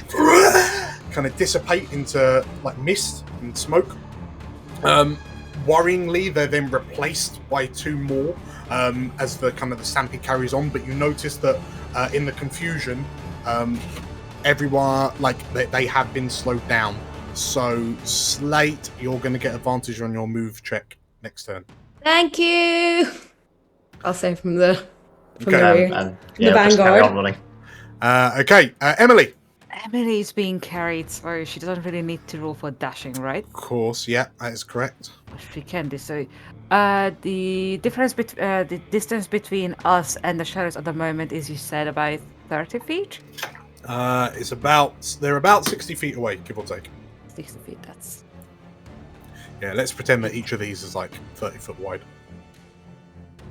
kind of dissipate into like mist and smoke. Worryingly, they're then replaced by 2 more as the kind of the stampede carries on. But you notice that in the confusion, everyone they have been slowed down. So Slate, you're going to get advantage on your move check next turn. Thank you. I'll say from the Okay. rear. And The yeah, just carry vanguard. on running. Okay, Emily. Emily is being carried, so she doesn't really need to roll for dashing, right? Of course, yeah, that is correct. She can do so. The the distance between us and the shadows at the moment is, you said, about 30 feet? They're about 60 feet away, give or take. 60 feet, that's... Yeah, let's pretend that each of these is like 30 foot wide.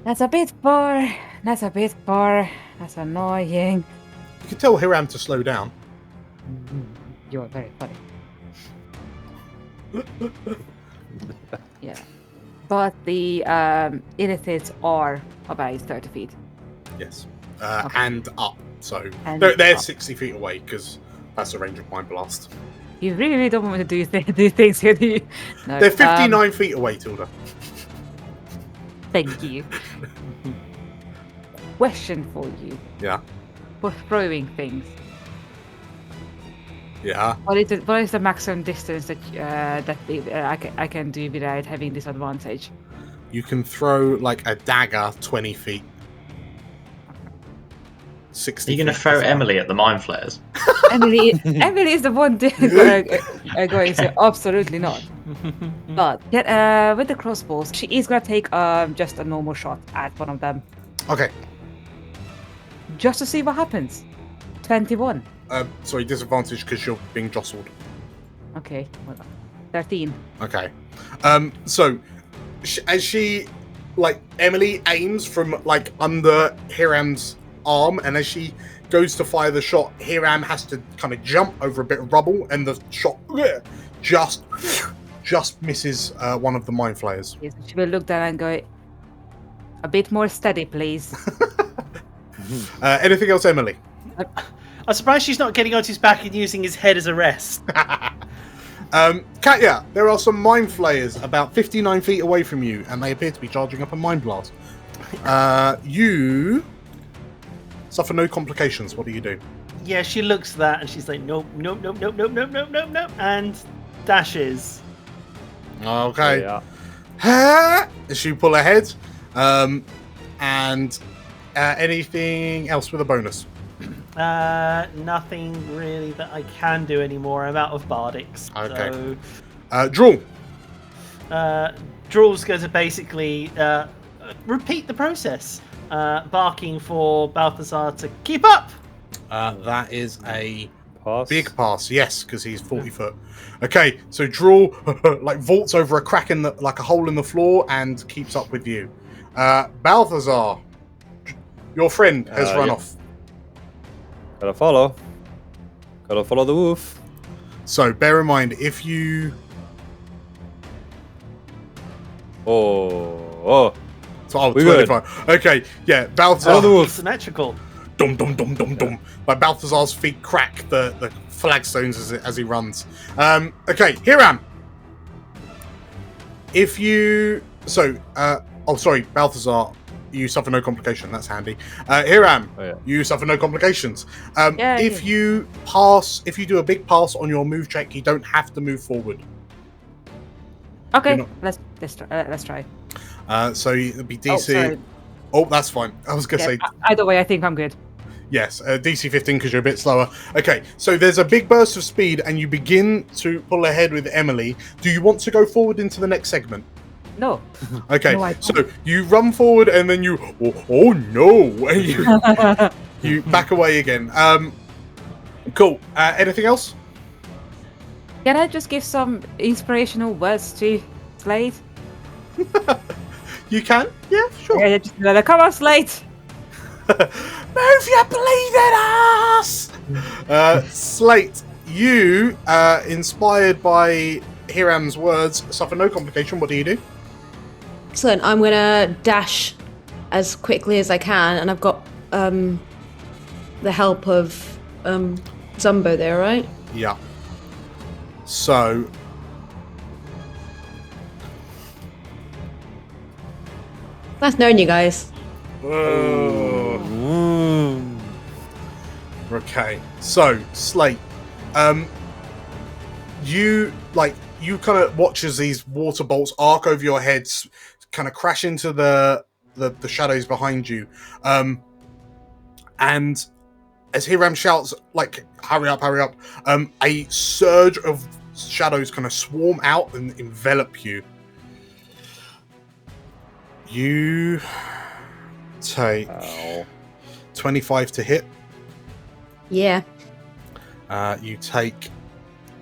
That's a bit far. That's a bit far. That's annoying. You can tell Hiram to slow down. You are very funny. Yeah. But the Illithids are about 30 feet. Yes. Okay. And up. So And they're up. 60 feet away because that's the range of Mind Blast. You really don't want me to do things here, do you? No. They're 59 feet away, Tilda. Thank you. Question for you. Yeah. For throwing things. Yeah. What is the maximum distance that I can do without having disadvantage? You can throw like a dagger 20 feet. 60 Are you going to feet. throw Emily at the mind flares? Emily is the one going to say absolutely not. But with the crossbows, she is going to take just a normal shot at one of them. Okay. Just to see what happens. 21. Sorry, disadvantage because you're being jostled. Okay. 13. Okay. So, as she, like, Emily aims from, like, under Hiram's arm, and as she goes to fire the shot, Hiram has to kind of jump over a bit of rubble, and the shot just misses one of the mind flayers. Yes, she will look down and go, a bit more steady, please. Anything else, Emily? I'm surprised she's not getting onto his back and using his head as a rest. Katya, there are some mind flayers about 59 feet away from you, and they appear to be charging up a mind blast. You suffer no complications. What do you do? Yeah, she looks at that and she's like, nope, nope, nope, nope, nope, nope, nope, nope, nope, and dashes. Okay. Yeah. As she pull ahead, and anything else with a bonus? Nothing really that I can do anymore. I'm out of bardics. Okay. So... Draw. Draw's going to basically repeat the process, barking for Balthazar to keep up. That is a Pass. big pass, yes, because he's 40 foot. Okay, so Draw like vaults over a crack in the, like a hole in the floor, and keeps up with you. Balthazar, your friend has run off. Gotta follow the wolf. So bear in mind, if you Oh, so we 25. Okay, yeah, Balthazar. follow the wolf. Symmetrical. Dum dum dum dum dum. Like Balthazar's feet crack the flagstones as he runs. Okay, Hiram. If you sorry, Balthazar, you suffer no complication. That's handy. Hiram, you suffer no complications. If you do a big pass on your move check, you don't have to move forward. Okay, let's try. So it'd be DC. Oh, that's fine. I was gonna say. Either way, I think I'm good. Yes, DC 15 because you're a bit slower. Okay, so there's a big burst of speed, and you begin to pull ahead with Emily. Do you want to go forward into the next segment? No. Okay, No, so you run forward, and then you oh no, and you back away again. Cool. Anything else? Can I just give some inspirational words to Slade? You can? Yeah, sure. Yeah, just come on, Slade. Move your bleeding ass! Slate, you, inspired by Hiram's words, suffer no complication. What do you do? Excellent. I'm gonna dash as quickly as I can, and I've got the help of Zumbo there, right? Yeah. So... Nice knowing you guys. Okay, so Slate, you kind of watch as these water bolts arc over your heads, kind of crash into the shadows behind you, and as Hiram shouts, like, hurry up, a surge of shadows kind of swarm out and envelop you. You take 25 to hit. Yeah. You take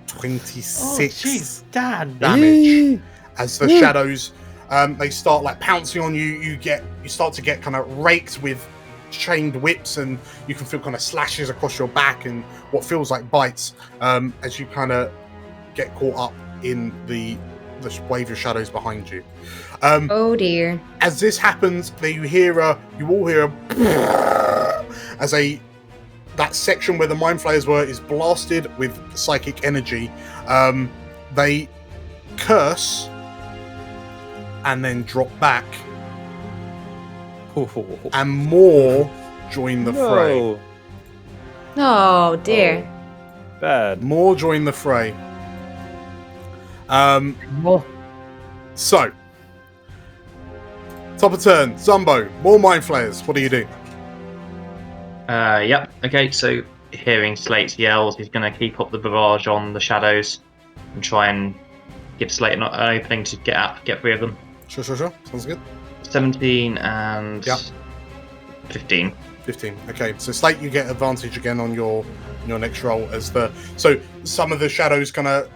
26 Oh, jeez, Dan. damage as the shadows they start like pouncing on you. You start to get kind of raked with chained whips, and you can feel kind of slashes across your back and what feels like bites as you kind of get caught up in the wave of shadows behind you. Oh dear. As this happens, you all hear a as a that section where the mind flayers were is blasted with psychic energy. They curse and then drop back, and more join the fray. Oh dear. Bad. More join the fray. More. So, top of turn, Zumbo, more mind flayers. What do you do? Yep. Okay, so hearing Slate's yells, he's going to keep up the barrage on the shadows and try and give Slate an opening to get free of them. Sure. Sounds good. 17 and Yep. 15. 15. Okay, so Slate, you get advantage again on your next roll so some of the shadows kind of,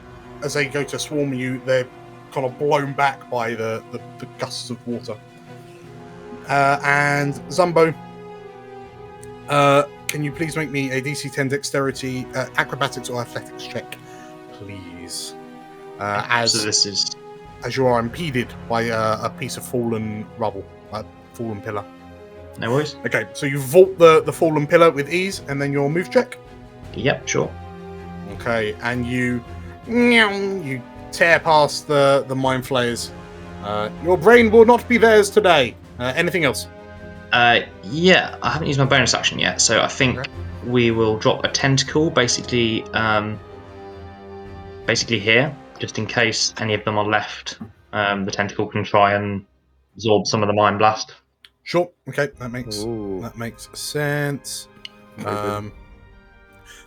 as they go to swarm you, they're kind of blown back by the gusts of water. And Zumbo, can you please make me a DC 10 dexterity, acrobatics or athletics check, please? So this is... As you are impeded by a piece of fallen rubble, a fallen pillar. No worries. Okay, so you vault the fallen pillar with ease, and then your move check. Yep, sure. Okay, and you tear past the mind flayers. Your brain will not be theirs today. Anything else? Yeah, I haven't used my bonus action yet, so I think we will drop a tentacle, basically here, just in case any of them are left. The tentacle can try and absorb some of the mind blast. Sure. Okay, that makes sense.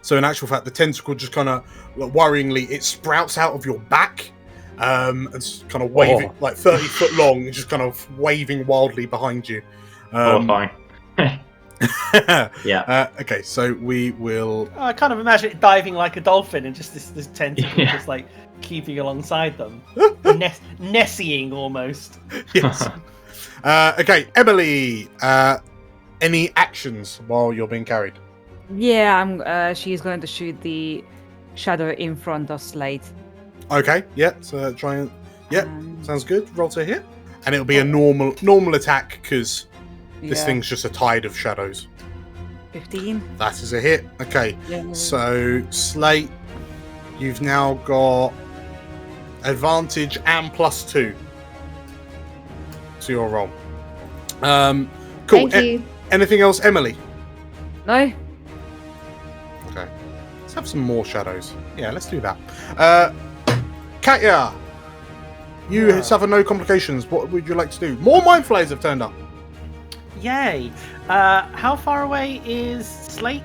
So in actual fact, the tentacle just kind of worryingly, it sprouts out of your back, and it's kind of waving like 30 foot long, just kind of waving wildly behind you. Fine. Yeah. Okay, so we will. I kind of imagine it diving like a dolphin and just this tentacle just like keeping alongside them, Nessieing almost. Yes. Okay, Emily. Any actions while you're being carried? Yeah, she's going to shoot the shadow in front of Slate. Okay, yeah. So try and sounds good. Roll to hit, and it'll be a normal attack because this thing's just a tide of shadows. 15. That is a hit. Okay, Yeah. so Slate, you've now got advantage and +2 to your roll. Cool. Thank you. Anything else, Emily? No. Okay. Let's have some more shadows. Yeah, let's do that. Katya, you suffer no complications. What would you like to do? More mind flayers have turned up. Yay! How far away is Slate?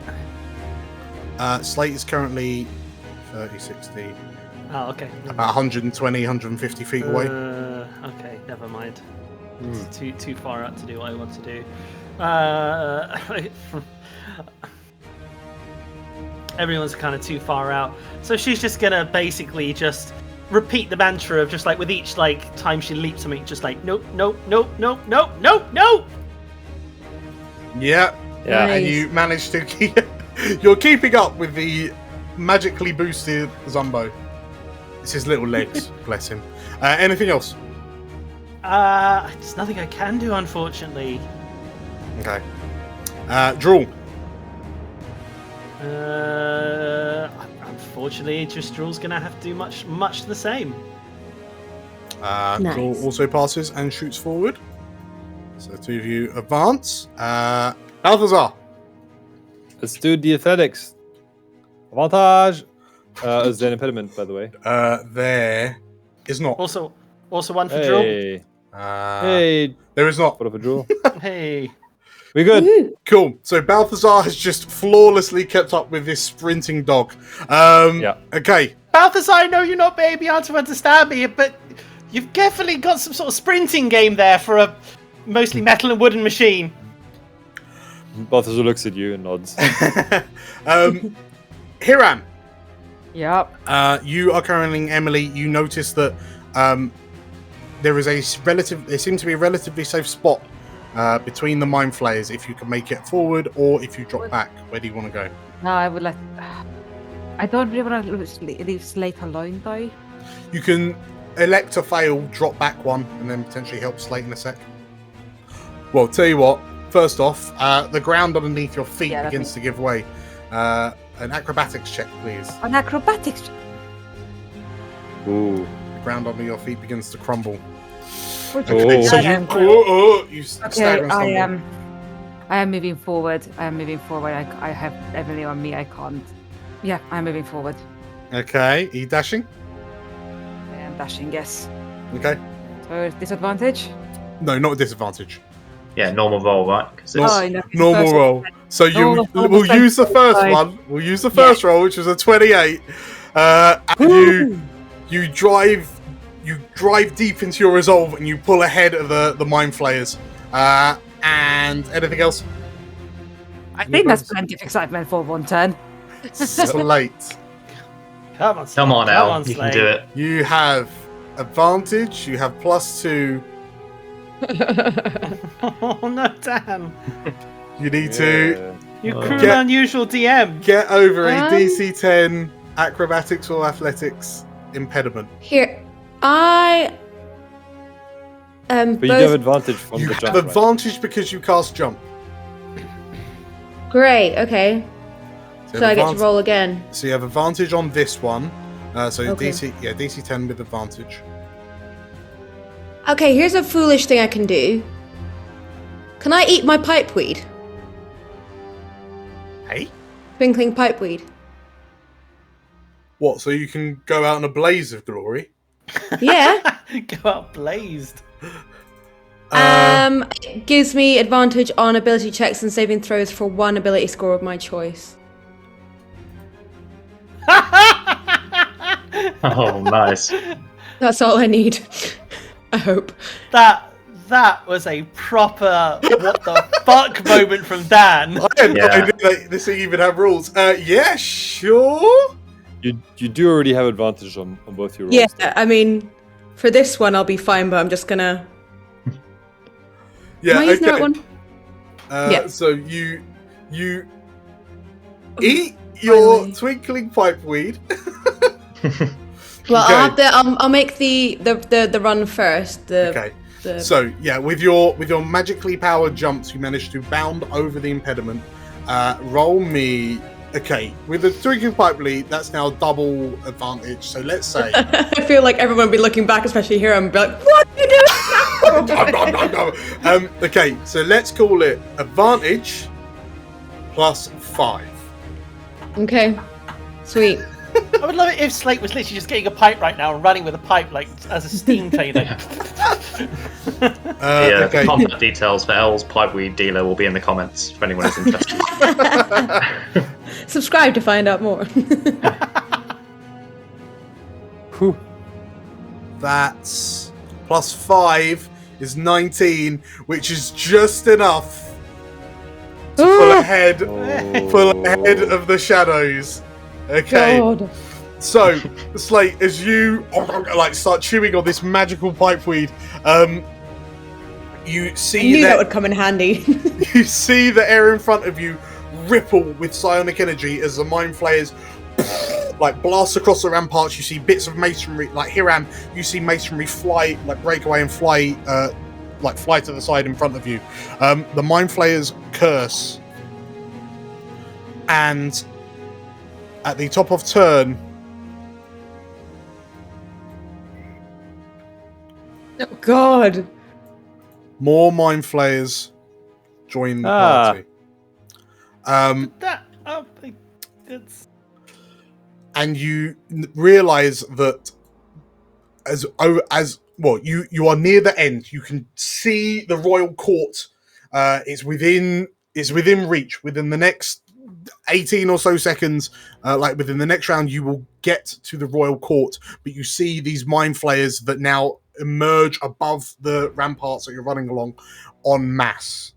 Slate is currently 30, 60, Oh, okay. about 120, 150 feet away. Okay, never mind. It's too far out to do what I want to do. Everyone's kind of too far out, so she's just gonna basically just repeat the mantra of just like with each like time she leaps something, just like nope. Yeah. Yeah. And you managed to keep. You're keeping up with the magically boosted Zumbo. It's his little legs, bless him. Anything else? There's nothing I can do, unfortunately. Okay. Drool. Unfortunately, just Drool's gonna have to do much the same. Nice. Drool also passes and shoots forward. So the two of you advance. Balthazar. Let's do the athletics. Avantage. Is there an impediment, by the way? There is not. Also one for Drool. Hey. Hey. There is not. What up, a Drool? Hey. We good? Woo. Cool. So Balthazar has just flawlessly kept up with this sprinting dog. Yeah. Okay. Balthazar, I know you're not able to understand me, but you've definitely got some sort of sprinting game there for a mostly metal and wooden machine. Balthazar looks at you and nods. Hiram. Yep. You are carrying Emily. You notice that there seems to be a relatively safe spot between the mind flayers if you can make it forward or if you drop back. Where do you want to go? No, I would like. I don't really want to leave Slate alone though. You can elect to fail, drop back one, and then potentially help Slate in a sec. Well, tell you what. First off, the ground underneath your feet begins to give way. An acrobatics check, please. An acrobatics. Ooh. The ground under your feet begins to crumble. Oh. So you Okay, stagger and stumble. I am moving forward. I have Emily on me. I can't. Yeah, I'm moving forward. Okay, are you dashing? I am dashing, yes. Okay. So disadvantage? No, not a disadvantage. Yeah, normal roll, right? 'Cause No. it's- Oh, no, Normal first- roll. So Normal we'll use the first side. one. We'll use the first roll, which was a 28. And you drive deep into your resolve, and you pull ahead of the mind flayers. And anything else? I think that's plenty of excitement for one turn. Slate. Come on, Come on, El. You Slade. can do it. You have advantage. You have +2. Oh no, Dan! You need to You Oh. cruel, Get- unusual DM. get over a Um, DC 10 acrobatics or athletics impediment. Here, I But you do have advantage from You the have jump. Right? advantage because you cast jump. Great. Okay. you So I have get to advantage- roll again. So you have advantage on this one. So Okay. DC 10 with advantage. Okay. Here's a foolish thing I can do. Can I eat my pipeweed? Hey? Twinkling pipeweed. What? So you can go out in a blaze of glory? Yeah. Go out blazed. It gives me advantage on ability checks and saving throws for one ability score of my choice. Oh, nice. That's all I need. I hope. That was a proper what the fuck moment from Dan. I had no Yeah. idea that this thing even have rules. Yeah, sure. You do already have advantage on both your rolls. Yeah, though. I mean, for this one I'll be fine, but I'm just gonna. Yeah, Am I using the okay. right one? Yeah. So you eat your Finally. twinkling pipeweed. Well, Okay. I'll have I'll make the run first. Okay. So yeah, with your magically powered jumps, you manage to bound over the impediment. Roll me. Okay, with the twinkling pipe lead, that's now double advantage. So let's say. I feel like everyone would be looking back, especially here, and be like, "What are you doing?" Okay, so let's call it advantage +5. Okay, sweet. I would love it if Slate was literally just getting a pipe right now and running with a pipe like as a steam train. Like, The Okay. contact details for El's pipeweed dealer will be in the comments if anyone is interested. Subscribe to find out more. Whew. That's +5 is 19, which is just enough to pull ahead of the shadows. Okay. God. So, Slate, as you start chewing on this magical pipeweed, you I see knew that that would come in handy. you see the air in front of you ripple with psionic energy as the mind flayers blast across the ramparts. You see bits of masonry, like Hiram. You see masonry fly, break away and fly, fly to the side in front of you. The mind flayers curse, and at the top of turn, Oh God. more mind flayers join the Ah. party. it's And you realize that you are near the end. You can see the royal court. It's within reach. Within the next 18 or so seconds, within the next round, you will get to the royal court. But you see these mind flayers that now emerge above the ramparts that you're running along en masse.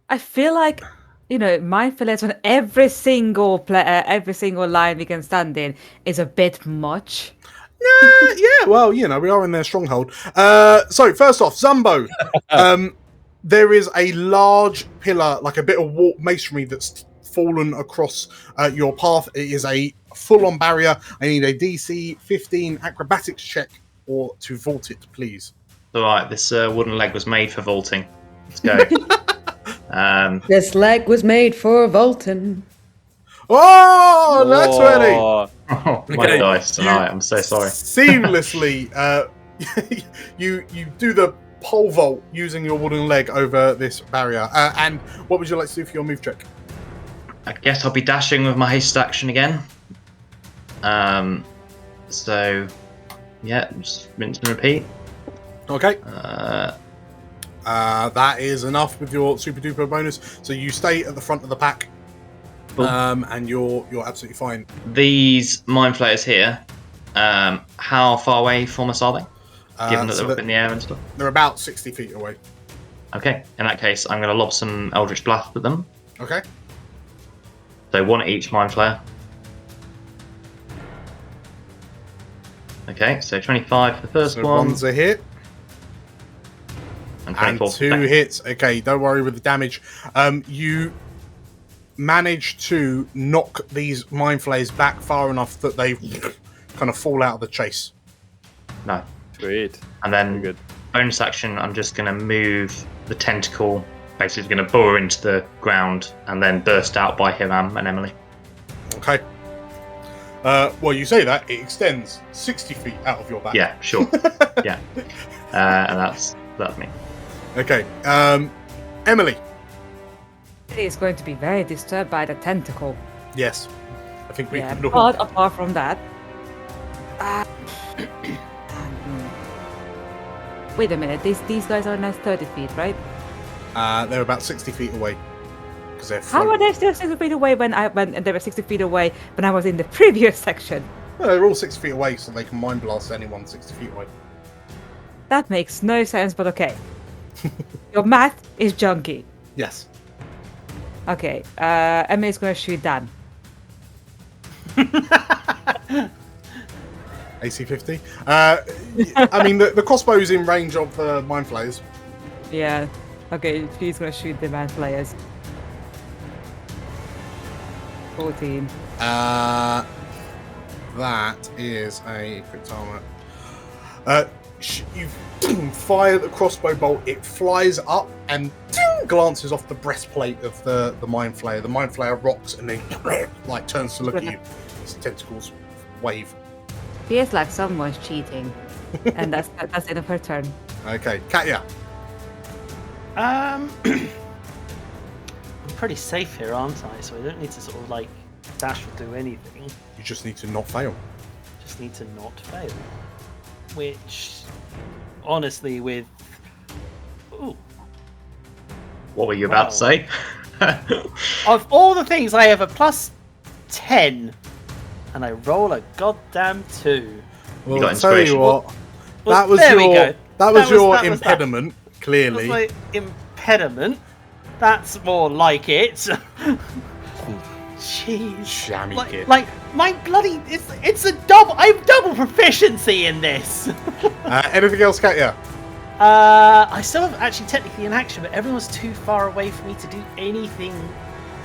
I feel like, mindfulness on every single line we can stand in is a bit much. Yeah, well, we are in their stronghold. So, first off, Zumbo. There is a large pillar, like a bit of masonry that's fallen across your path. It is a full-on barrier. I need a DC 15 acrobatics check or to vault it, please. Alright, this wooden leg was made for vaulting. Let's go. This leg was made for vaulting. Oh, that's 20. Oh, Oh, my Okay, dice tonight. I'm so sorry. Seamlessly, you do the pole vault using your wooden leg over this barrier. And what would you like to do for your move check? I guess I'll be dashing with my haste action again. So, yeah, just rinse and repeat. Okay. Uh, That is enough with your super duper bonus. So you stay at the front of the pack, Cool. and you're absolutely fine. These mind flayers here, how far away from us are they? Given that So they're up in the air and stuff. they're about 60 feet away. Okay, in that case, I'm going to lob some Eldritch Blast at them. Okay. So one at each mind flayer. Okay, so 25 for the first So one, one's a hit. and And 24 for the two second. hits. Okay, don't worry with the damage. You manage to knock these mind flayers back far enough that they kind of fall out of the chase. No. sweet. And Very then good. bonus action, I'm just going to move the tentacle, basically going to bore into the ground and then burst out by Hiram and Emily. Okay. Well, you say that, it extends 60 feet out of your back. Yeah, sure. Yeah. And that's me. Okay. Emily. He is going to be very disturbed by the tentacle. Yes. I think we Yeah, can but apart from that... Wait a minute, these guys are now 30 feet, right? They're about 60 feet away. Because they're How are they still 60 feet away when they were 60 feet away when I was in the previous section? Well, they're all 60 feet away, so they can mind blast anyone 60 feet away. That makes no sense, but okay. Your math is junky. Yes. Okay, Emily's gonna shoot Dan. AC 50. I mean, the crossbow's in range of the mind flayers. Yeah. Okay, she's gonna shoot the man players. 14. That is a quick timer. You fire the crossbow bolt, it flies up and glances off the breastplate of the mind flayer. The mind flayer rocks and then like turns to look at you. His tentacles wave. Feels like someone's cheating. And that's the end of her turn. Okay, Katya. I'm pretty safe here, aren't I? So I don't need to sort of like dash or do anything. You just need to not fail. Just need to not fail. Which, honestly, with... Ooh. What were you about to say? Of all the things, I have a plus 10. And I roll a goddamn 2. Well, got I'll tell you inspiration. what. Well, That was there we your go. that was your that was that. impediment, clearly. That's my impediment. That's more like it. Jeez. Shammy kid. Like my bloody it's a double. I have double proficiency in this. Anything else, Katya? I still have actually technically an action, but everyone's too far away for me to do anything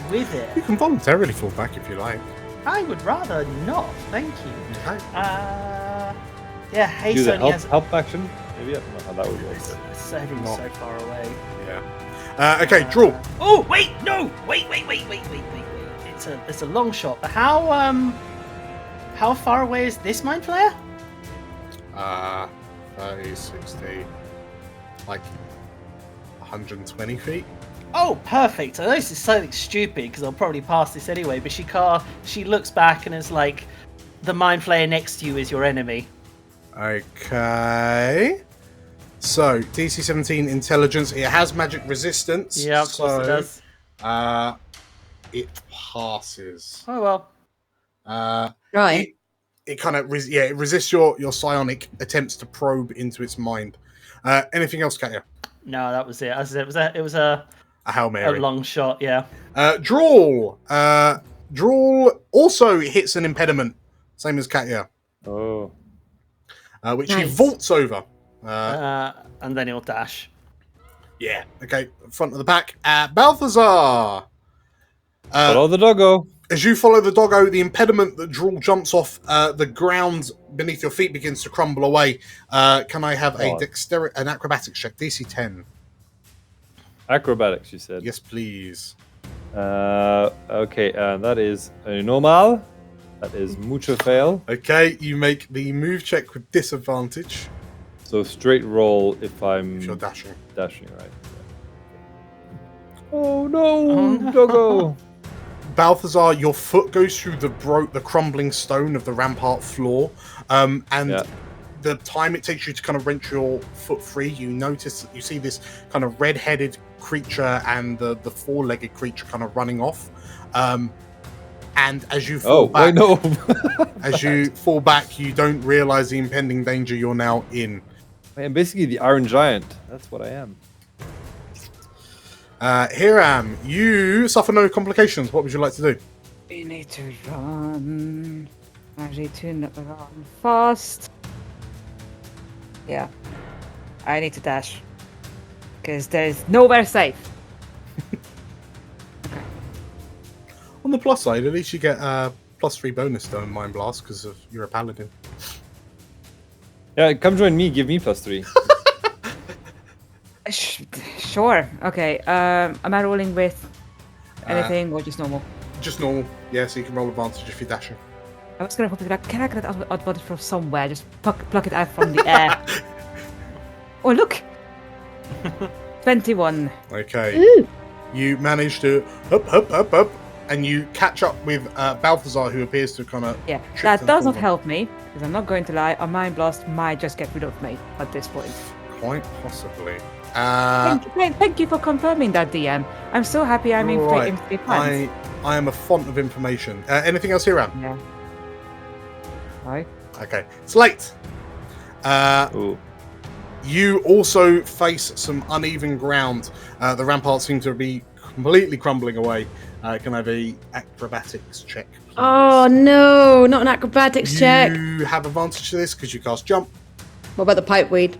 with You it. can voluntarily fall back if you like. I would rather not. Thank you. Okay. Yeah, Do haste the only has. help action? Maybe I don't know how that would work. Everyone's Not- so far away. Yeah. Okay, draw. Oh wait, no, wait. It's a long shot. But how far away is this mind flayer? 30, 60, like 120 feet. Oh, perfect. I know this is something stupid because I'll probably pass this anyway. But she looks back and is like, the mind flayer next to you is your enemy. Okay. So DC 17 intelligence. It has magic resistance. Yeah, of course it does. It passes. Oh well. Right. It kind of it resists your psionic attempts to probe into its mind. Anything else, Katya? No, that was it. As I said, it was a A Hail Mary. long shot. Yeah. Drawl. Drawl also hits an impediment, same as Katya, Oh. which he Nice. vaults over. And then he'll dash. Yeah. Okay. Front of the pack. Balthazar. Follow the doggo. As you follow the doggo, the impediment that Drawl jumps off, the ground beneath your feet begins to crumble away. Can I have Oh. an acrobatics check? DC 10. Acrobatics, you said. Yes, please. Okay, that is a normal. That is mucho fail. Okay, you make the move check with disadvantage. So straight roll if I'm If you're dashing. dashing, right? Oh no, Oh, no. Doggo! Balthazar, your foot goes through the crumbling stone of the rampart floor, and Yeah. the time it takes you to kind of wrench your foot free, you notice that you see this kind of red-headed creature and the four-legged creature kind of running off. And as you fall back, wait, no. as you fall back, you don't realize the impending danger you're now in. I'm basically the Iron Giant. That's what I am. Hiram, you suffer no complications. What would you like to do? We need to run. I need to run fast. Yeah. I need to dash. Because there's nowhere safe. On the plus side, at least you get +3 bonus to Mind Blast because you're a paladin. Yeah, come join me. Give me +3. Sure. Okay. Am I rolling with anything or just normal? Just normal. Yeah, so you can roll advantage if you're dashing. I was gonna put it back. Can I get that advantage from somewhere? Just pluck it out from the air. Oh look! 21. Okay. Ooh. You manage to up, and you catch up with Balthazar, who appears to kind of. Yeah, that does not help me, because I'm not going to lie, a Mind Blast might just get rid of me at this point. Quite possibly. Thank you for confirming that, DM. I'm so happy I'm in right. three plans. I am a font of information. Anything else here, Ram? Yeah. Right. Okay. It's late. Ooh. You also face some uneven ground. The ramparts seem to be completely crumbling away. Can I have a acrobatics check, please? Oh no, not an acrobatics check. You have advantage to this because you cast jump. What about the pipeweed?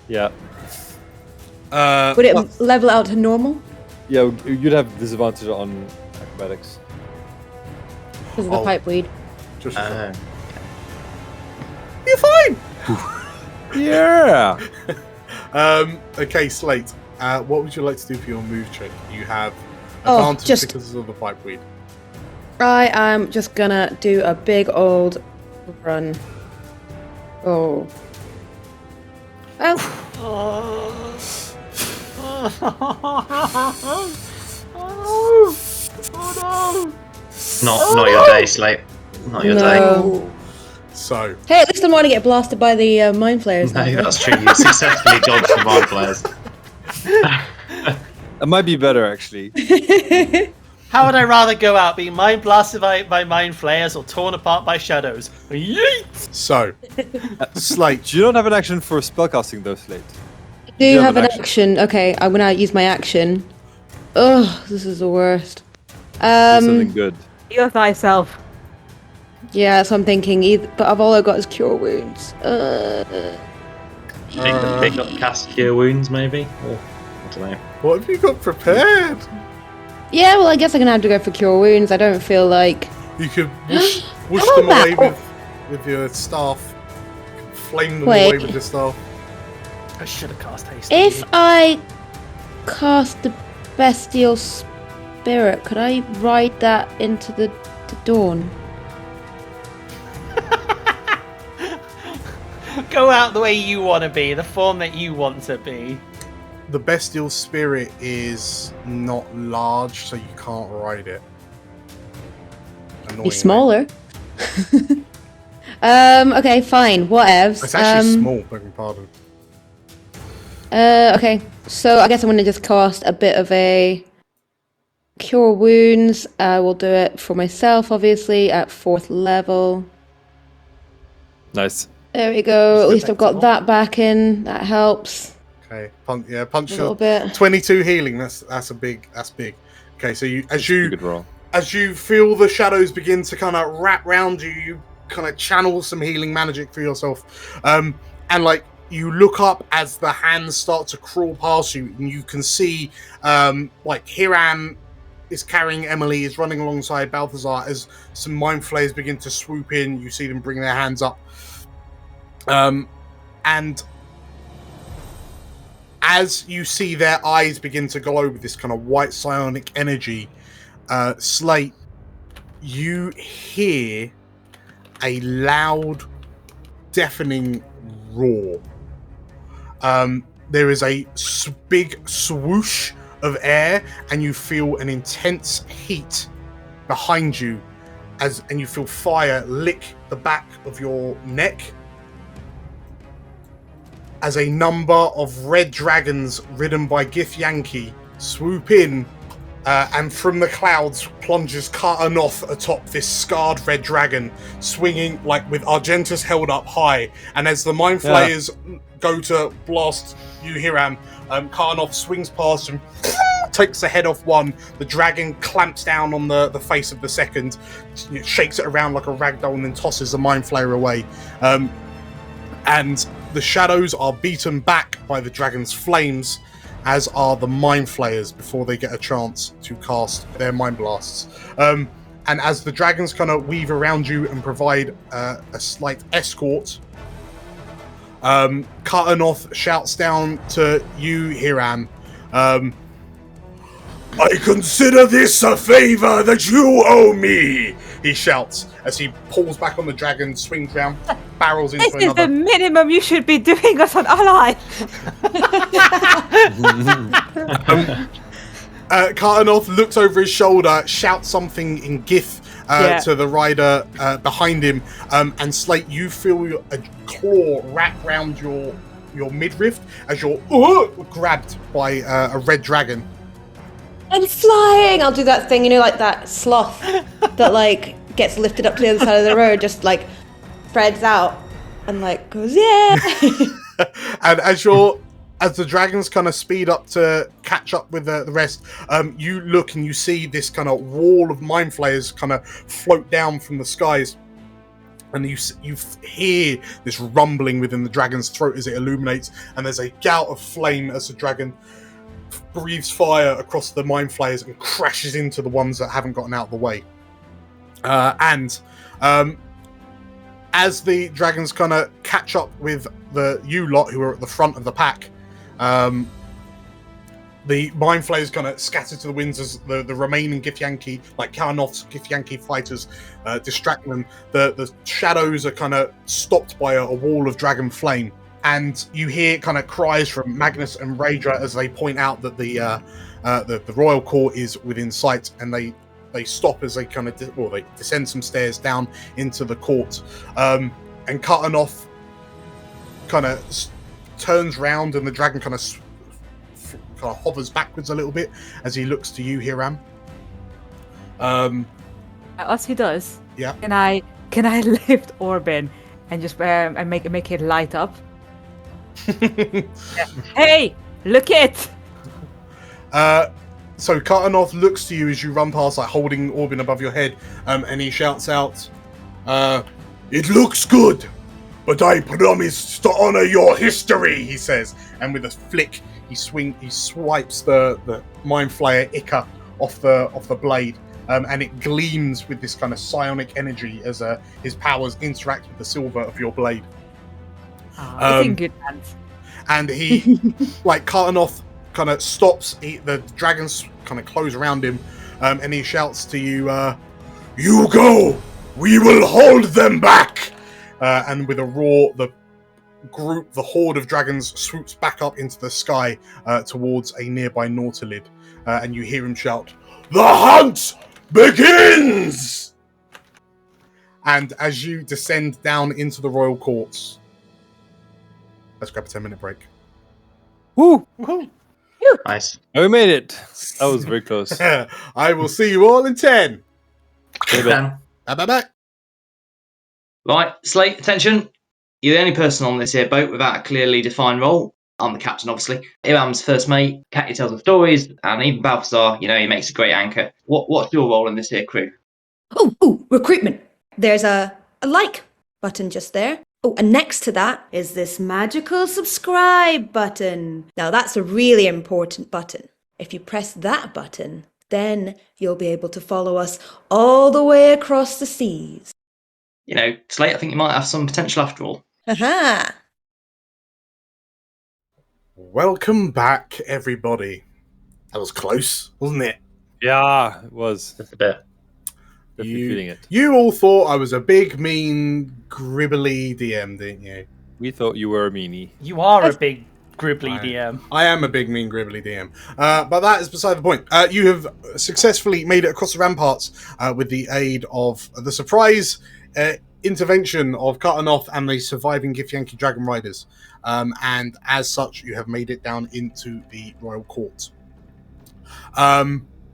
Yeah. Would it level out to normal? Yeah, you'd have disadvantage on acrobatics. Because of the pipeweed. Just Uh, you're fine. Yeah. Okay, Slate. What would you like to do for your move check? You have Oh, advantage just- because of the pipeweed. I am just gonna do a big old run. Oh. Oh. not your day, Slate. Not your day. No. So, Hey, at least I'm not gonna get blasted by the mind flayers. No, now. that's true. You successfully dodged the mind players. That might be better, actually. How would I rather go out, being mind blasted by mind flayers or torn apart by shadows? Yeet! so, Slate. You don't have an action for spellcasting, though, Slate. I do have an action. Okay, I'm gonna use my action. Ugh, this is the worst. Do something good. Heal thyself. Yeah, that's what I'm thinking. But I've all I got is cure wounds. Pick up cast cure wounds, maybe? Or, I don't know. What have you got prepared? Yeah, well, I guess I'm gonna have to go for cure wounds. I don't feel like. You could whoosh How them about away that? with your staff. Flame them Wait. away with your staff. I should have cast haste. If I cast the bestial spirit, could I ride that into the dawn? Go out the way you want to be, the form that you want to be. The bestial spirit is not large, so you can't ride it. Annoyingly. Be smaller. Okay, fine. Whatevs. It's actually small, beg your pardon. Okay, so I guess I'm gonna just cast a bit of a cure wounds. I will do it for myself, obviously, at 4th level. Nice. There we go. At least I've got Respectable. that back in. That helps Okay, punch a your little bit. 22 healing. That's big. Okay, so Good roll. as you feel the shadows begin to kind of wrap round you, you kind of channel some healing magic for yourself, and like you look up as the hands start to crawl past you, and you can see like Hiram is carrying Emily, is running alongside Balthazar as some mind flayers begin to swoop in. You see them bring their hands up, and as you see their eyes begin to glow with this kind of white psionic energy, Slate, you hear a loud, deafening roar. There is a big swoosh of air, and you feel an intense heat behind you, and you feel fire lick the back of your neck as a number of red dragons ridden by Githyanki swoop in, and from the clouds plunges Kartanoth atop this scarred red dragon, swinging like with Argentus held up high. And as the Mind Flayers go to blast you, Hiram, Kartanoth swings past and takes the head off one. The dragon clamps down on the face of the second, shakes it around like a ragdoll, and then tosses the Mind Flayer away. And the shadows are beaten back by the dragon's flames, as are the Mind Flayers before they get a chance to cast their Mind Blasts. And as the dragons kind of weave around you and provide a slight escort, Kartanoth shouts down to you, Hiram, I consider this a favor that you owe me, he shouts as he pulls back on the dragon, swings round, barrels into This another. is the minimum you should be doing as an ally. Kartanoth looks over his shoulder, shouts something in Gith to the rider behind him, and Slate, you feel a claw wrap round your midriff as you're grabbed by a red dragon. I'm flying! I'll do that thing, like that sloth that, gets lifted up to the other side of the road, just, spreads out and, goes, yeah! And as the dragons kind of speed up to catch up with the rest, you look and you see this kind of wall of Mind Flayers kind of float down from the skies. And you hear this rumbling within the dragon's throat as it illuminates, and there's a gout of flame as the dragon breathes fire across the Mind Flayers and crashes into the ones that haven't gotten out of the way. As the dragons kind of catch up with you lot who are at the front of the pack, the Mind Flayers kind of scatter to the winds as the remaining Githyanki, like Kartanoth's Githyanki fighters, distract them. The shadows are kind of stopped by a wall of dragon flame. And you hear kind of cries from Magnus and Raedra as they point out that the royal court is within sight, and they stop as they kind of they descend some stairs down into the court. And Kartanoth kind of turns round, and the dragon kind of hovers backwards a little bit as he looks to you, Hiram. As he does, yeah. Can I lift Orbin and just and make it light up? Hey, look it! So Kartanoth looks to you as you run past, holding Orbin above your head, and he shouts out, "It looks good, but I promise to honor your history," he says, and with a flick, he swipes the Mind Flayer Ica off the blade, and it gleams with this kind of psionic energy as his powers interact with the silver of your blade. It's in good hands. And he, Kartanoth kind of stops. The dragons kind of close around him, and he shouts to you, "You go! We will hold them back!" And with a roar, the horde of dragons swoops back up into the sky towards a nearby Nautilid, and you hear him shout, "The hunt begins!" And as you descend down into the royal courts, let's grab a 10-minute break. Woo! Woohoo! Nice. Oh, we made it. That was very close. I will see you all in 10. Um, Bye. Right, Slate, attention. You're the only person on this here boat without a clearly defined role. I'm the captain, obviously. Iram's first mate. Catty tells the stories, and even Balthazar, he makes a great anchor. What's your role in this here crew? Oh, recruitment. There's a like button just there. Oh, and next to that is this magical subscribe button. Now that's a really important button. If you press that button, then you'll be able to follow us all the way across the seas. Slate, I think you might have some potential after all. Aha! Welcome back, everybody. That was close, wasn't it? Yeah, it was. Just a bit. Definitely feeling it. You all thought I was a big, mean, gribbly DM, didn't you? We thought you were a meanie. You are a big gribbly DM. I am a big, mean, gribbly DM. But that is beside the point. You have successfully made it across the ramparts with the aid of the surprise intervention of Cutanoff and the surviving Githyanki Dragon Riders. And as such, you have made it down into the royal court.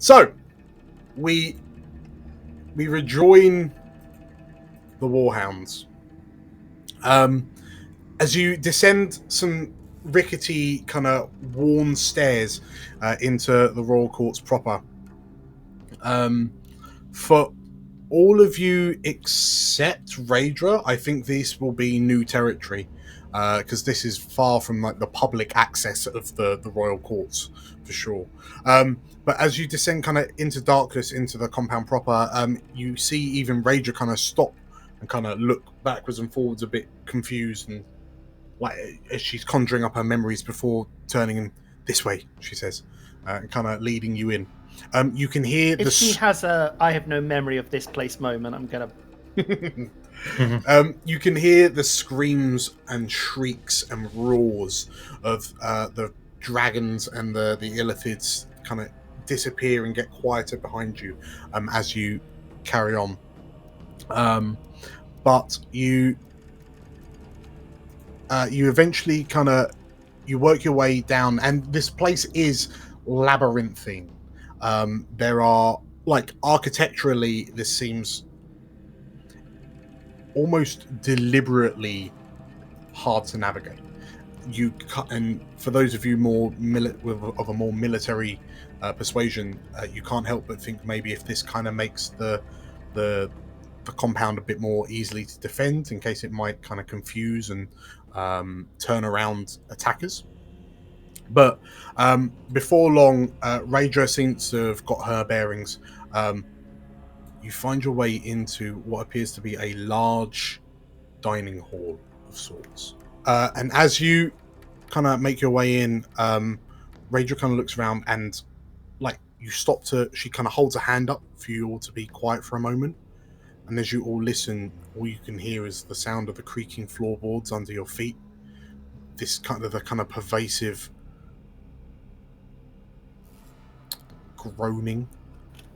So, we rejoin the Warhounds. As you descend some rickety, kind of worn stairs into the royal courts proper. For all of you except Raedra, I think this will be new territory, because this is far from like the public access of the royal courts, for sure. But as you descend kind of into darkness, into the compound proper, you see even Raedra kind of stop and kind of look backwards and forwards a bit confused, and like as she's conjuring up her memories before turning in this way, she says, kind of leading you in. You can hear If she has a "I have no memory of this place" moment, I'm gonna. You can hear the screams and shrieks and roars of the dragons and the Illithids kind of disappear and get quieter behind you as you carry on. But you eventually kind of work your way down, and this place is labyrinthine. There are, like, architecturally, this seems almost deliberately hard to navigate. And for those of you more of a more military persuasion, you can't help but think maybe if this kind of makes the compound a bit more easily to defend, in case it might kind of confuse and turn around attackers. But before long, Raedra seems to have got her bearings. You find your way into what appears to be a large dining hall of sorts. And as you kind of make your way in, Raedra kind of looks around and, like, you stop to... She kind of holds a hand up for you all to be quiet for a moment. And as you all listen, all you can hear is the sound of the creaking floorboards under your feet. The kind of pervasive groaning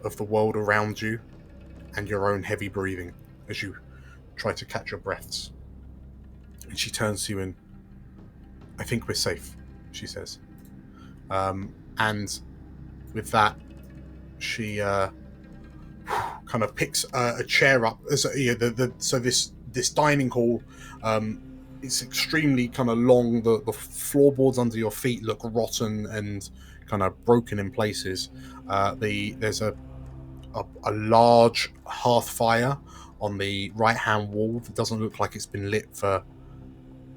of the world around you, and your own heavy breathing as you try to catch your breaths. And she turns to you and, "I think we're safe," she says. And with that, she kind of picks a chair up. So this dining hall, it's extremely kind of long. The floorboards under your feet look rotten and kind of broken in places. There's a large hearth fire on the right-hand wall that doesn't look like it's been lit for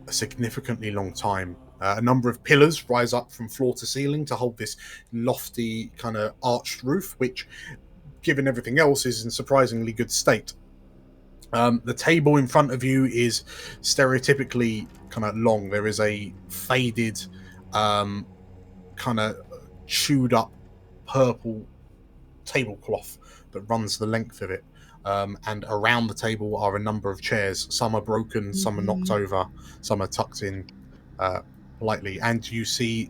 a significantly long time. A number of pillars rise up from floor to ceiling to hold this lofty kind of arched roof, which, given everything else, is in surprisingly good state. The table in front of you is stereotypically kind of long. There is a faded, kind of chewed up purple tablecloth that runs the length of it. And around the table are a number of chairs. Some are broken, some are knocked over, some are tucked in lightly. And you see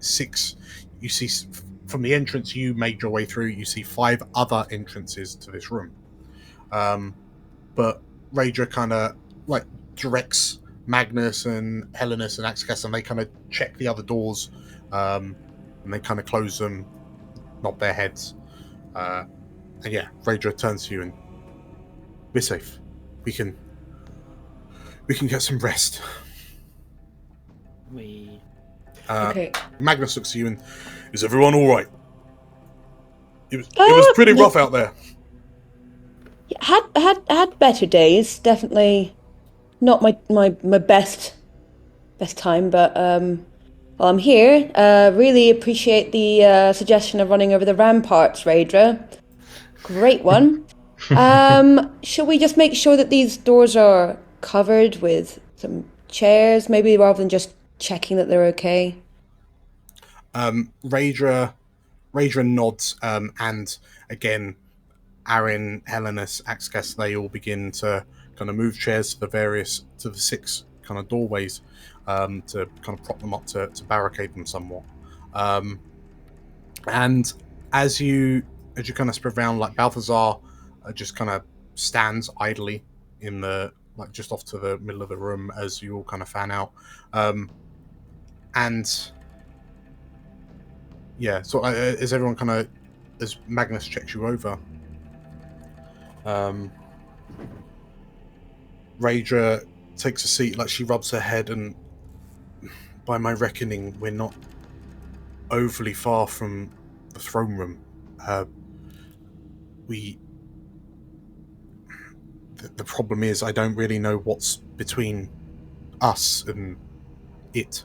from the entrance you made your way through, you see 5 other entrances to this room. But Raedra kind of like directs Magnus and Helenus and Axicas, and they kind of check the other doors, and they kind of close them, nod their heads. And yeah, Raedra turns to you and, "We're safe. We can get some rest." Okay. Magnus looks at you and, "Is everyone all right? It was pretty rough out there." Had better days. Definitely not my best time, but well, I'm here. Really appreciate the suggestion of running over the ramparts, Raedra. Great one. Shall we just make sure that these doors are covered with some chairs, maybe, rather than just checking that they're okay? Raedra Raedra nods, and again, Aaron, Helenus, Axcas, they all begin to kind of move chairs to the 6 kind of doorways, to kind of prop them up to barricade them somewhat. And as you kind of spread around, like Balthazar just kind of stands idly in the just off to the middle of the room as you all kind of fan out, and yeah. So as everyone kind of, as Magnus checks you over, Raedra takes a seat, like she rubs her head, and by my reckoning, we're not overly far from the throne room. The problem is, I don't really know what's between us and it.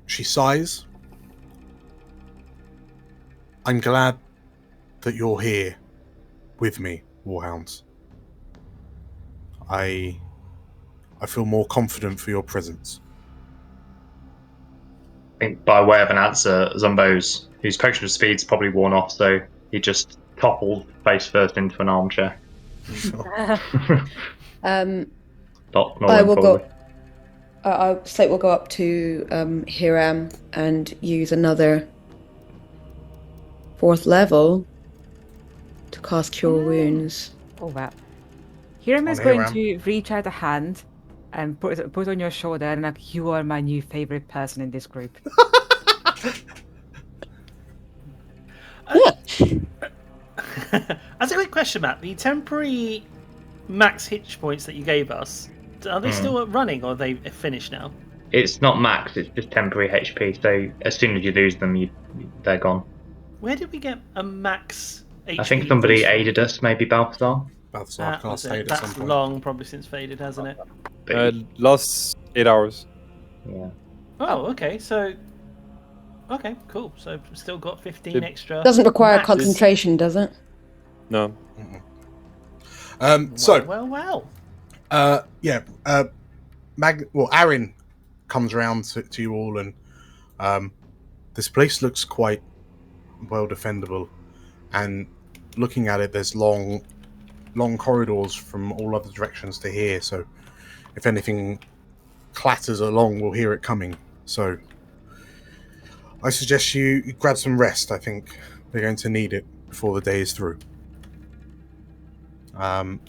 She sighs. I'm glad that you're here with me, Warhounds. I feel more confident for your presence. I think by way of an answer, Zumbo's, whose potion of speed's probably worn off, so he just toppled face first into an armchair. I will go. Slate will go up to Hiram and use another 4th level to cast Cure Wounds. Oh wow. Hiram is going to reach out a hand and put on your shoulder, and like, you are my new favorite person in this group. That's a quick question, Matt. The temporary max hit points that you gave us, are they still running, or are they finished now? It's not max, it's just temporary HP, so as soon as you lose them, they're gone. Where did we get a max HP? I think somebody aided us, maybe Balthazar. Balthazar cast aid at That's some point. long, probably since faded, hasn't it? Last 8 hours. Yeah. Oh, okay. So, okay, cool. So still got 15 extra. Doesn't require max. concentration, does it? No. Well. Aaron comes around to you all, and this place looks quite well defendable. And looking at it, there's long corridors from all other directions to here. So if anything clatters along, we'll hear it coming. So I suggest you grab some rest. I think we're going to need it before the day is through. And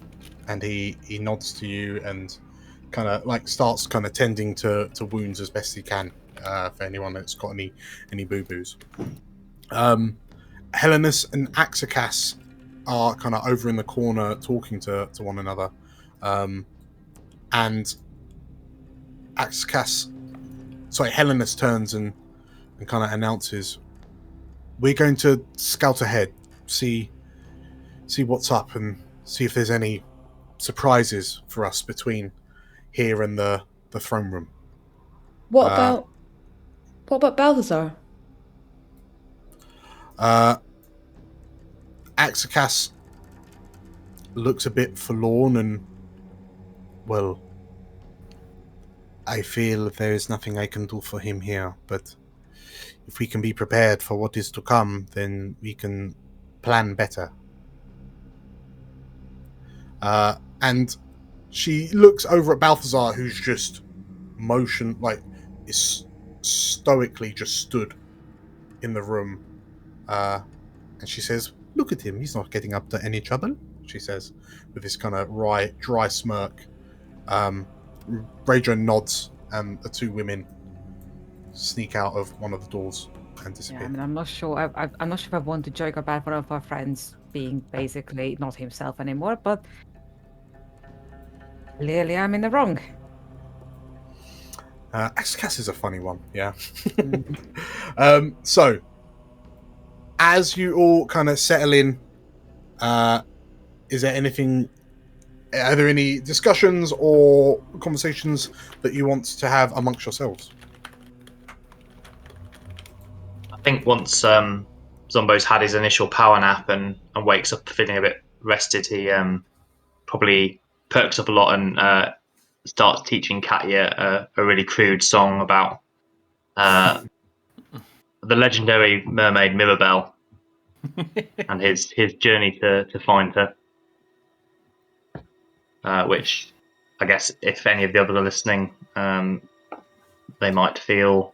he nods to you and kind of starts kind of tending to wounds as best he can, for anyone that's got any boo-boos. Helenus and Axacas are kind of over in the corner talking to one another, and Helenus turns and kind of announces, "We're going to scout ahead, see what's up, and see if there's any surprises for us between here and the throne room." What about Balthazar? Axacas looks a bit forlorn and, well, I feel there is nothing I can do for him here, but if we can be prepared for what is to come, then we can plan better. And she looks over at Balthazar, who's just is stoically just stood in the room. And she says, "Look at him, he's not getting up to any trouble," she says, with this kind of dry smirk. Raedra nods, and the 2 women sneak out of one of the doors and disappear. Yeah, I mean, I'm not sure. I'm not sure if I want to joke about one of our friends being basically not himself anymore, but clearly I'm in the wrong. Axcas is a funny one, yeah. So, as you all kind of settle in, is there anything? Are there any discussions or conversations that you want to have amongst yourselves? I think once Zombo's had his initial power nap and wakes up feeling a bit rested, he probably perks up a lot and starts teaching Katya a really crude song about the legendary mermaid Mirabelle and his journey to find her. Which I guess if any of the others are listening, they might feel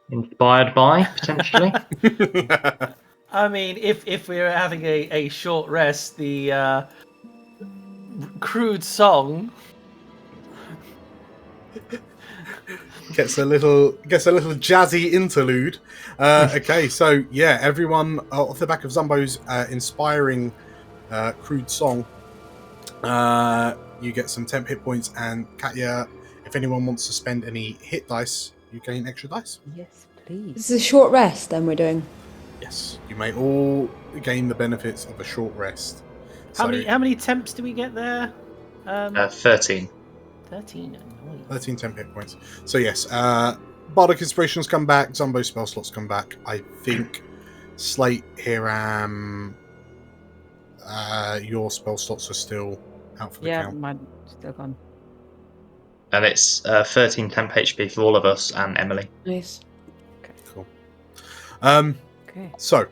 inspired by, potentially. I mean, if we're having a short rest, the crude song gets a little jazzy interlude. Okay, so yeah, everyone off the back of Zumbo's inspiring crude song, you get some temp hit points, and Katya, if anyone wants to spend any hit dice, you gain extra dice. Yes, please. This is a short rest, then we're doing. Yes, you may all gain the benefits of a short rest. how many temps do we get there? 13. 13. Annoying. 13 temp hit points. So yes, Bardic Inspirations come back, Zumbo spell slots come back. I think Slate, Hiram, your spell slots are still out for the count. Mine's still gone. And it's 13 temp HP for all of us and Emily. Nice. Cool. Okay. So,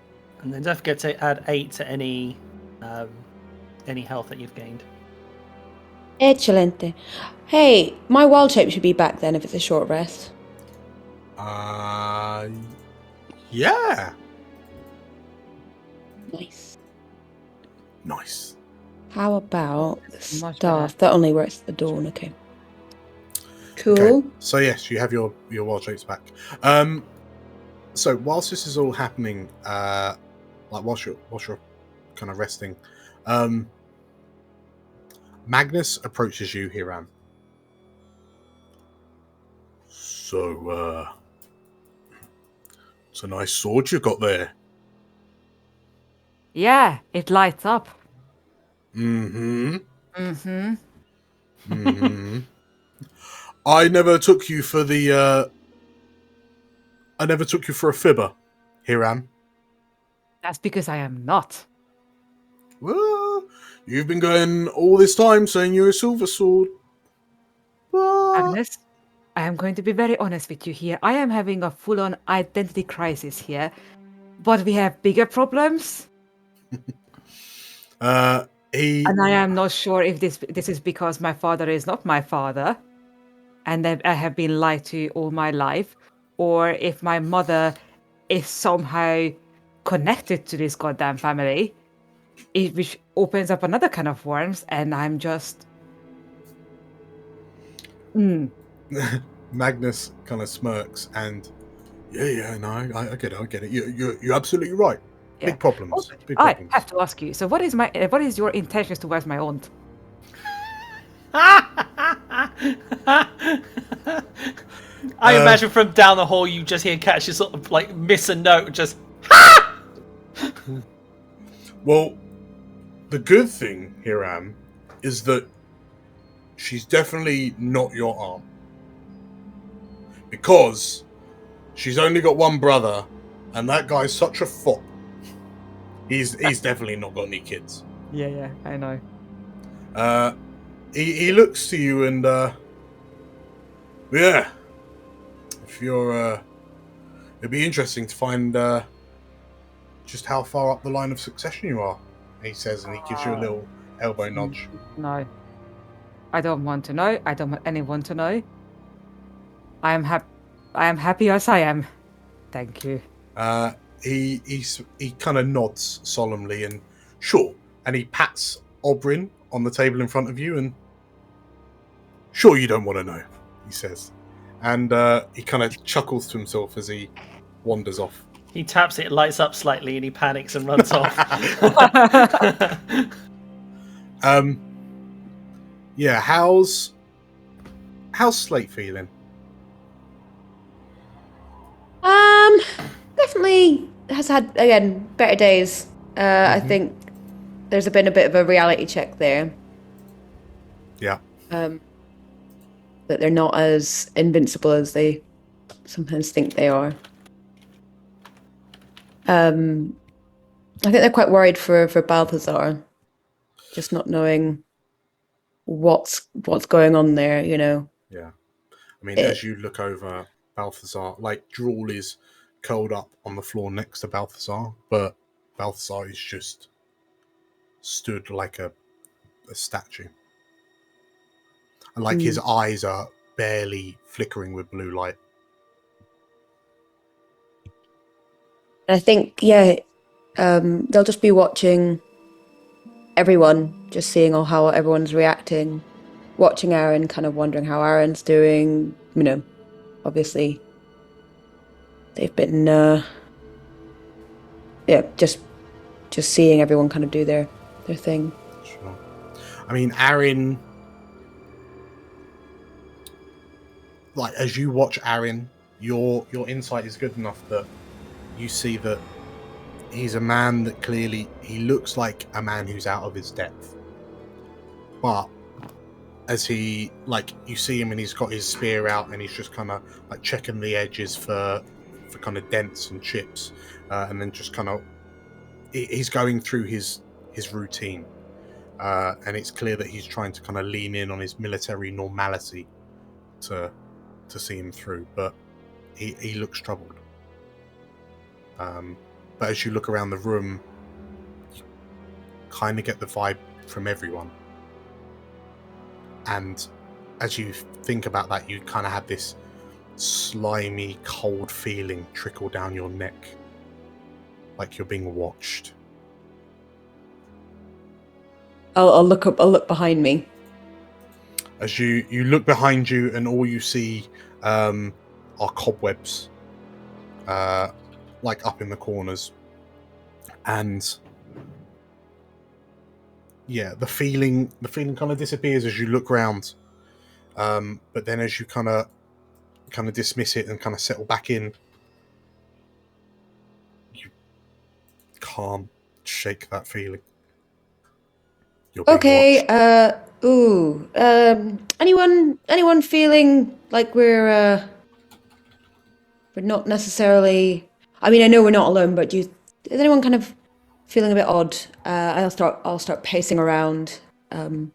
And then don't forget to add 8 to any health that you've gained. Excelente. Hey, my wild shape should be back then if it's a short rest. yeah. Nice. Nice. How about the Much staff? better. That only works at the dawn, okay. Cool. Okay. So yes, you have your wild shapes back. So whilst this is all happening, like whilst you're kind of resting, Magnus approaches you, Hiram. So, it's a nice sword you got there. Yeah, it lights up. Mm-hmm. Mm-hmm. Mm-hmm. I never took you for a fibber, Hiram. That's because I am not. Well, you've been going all this time saying you're a silver sword. But... Agnes, I am going to be very honest with you here. I am having a full-on identity crisis here, but we have bigger problems. And I am not sure if this is because my father is not my father, and that I have been lied to all my life, or if my mother is somehow connected to this goddamn family, which opens up another can of worms, and I'm just... Magnus kind of smirks and no, I get it. You're absolutely right. Yeah. Big problems. Also, Big I problems. have to ask you. So, what is your intentions towards my aunt? I imagine from down the hall you just hear Katya sort of like miss a note, just. Well, the good thing, Hiram, is that she's definitely not your aunt. Because she's only got one brother, and that guy's such a fop. He's definitely not got any kids. Yeah, I know. He looks to you and yeah. If you're it'd be interesting to find just how far up the line of succession you are, he says, and he gives you a little elbow nudge. No. I don't want to know. I don't want anyone to know. I am happy as I am. Thank you. He kind of nods solemnly and sure, and he pats Oberyn on the table in front of you and sure you don't want to know, he says, and he kind of chuckles to himself as he wanders off. He taps it, lights up slightly, and he panics and runs off. Yeah, how's Slate feeling? Definitely has had, again, better days. I think there's been a bit of a reality check there. Yeah. That they're not as invincible as they sometimes think they are. I think they're quite worried for Balthazar, just not knowing what's going on there, you know. Yeah. I mean, as you look over Balthazar, like Drool is curled up on the floor next to Balthazar, but Balthazar is just stood like a statue. And like his eyes are barely flickering with blue light. I think, they'll just be watching everyone, just seeing how everyone's reacting, watching Aaron, kind of wondering how Aaron's doing. You know, obviously, they've been, just seeing everyone kind of do their thing. Sure. I mean, Aaron, like as you watch Aaron, your insight is good enough that you see that he's a man that clearly he looks like a man who's out of his depth. But as he, like, you see him and he's got his spear out and he's just kind of like checking the edges for kind of dents and chips, and then just kind of he's going through his routine, and it's clear that he's trying to kind of lean in on his military normality to see him through, but he looks troubled. But as you look around the room, you kind of get the vibe from everyone. And as you think about that, you kind of have this slimy, cold feeling trickle down your neck, like you're being watched. I'll look behind me. As you look behind you, and all you see are cobwebs, like up in the corners, and yeah, the feeling kind of disappears as you look round. But then as you kind of dismiss it and kind of settle back in, you can't shake that feeling. You're being Okay. watched. Anyone feeling like we're not necessarily? I mean, I know we're not alone, but is anyone kind of feeling a bit odd? I'll start pacing around, and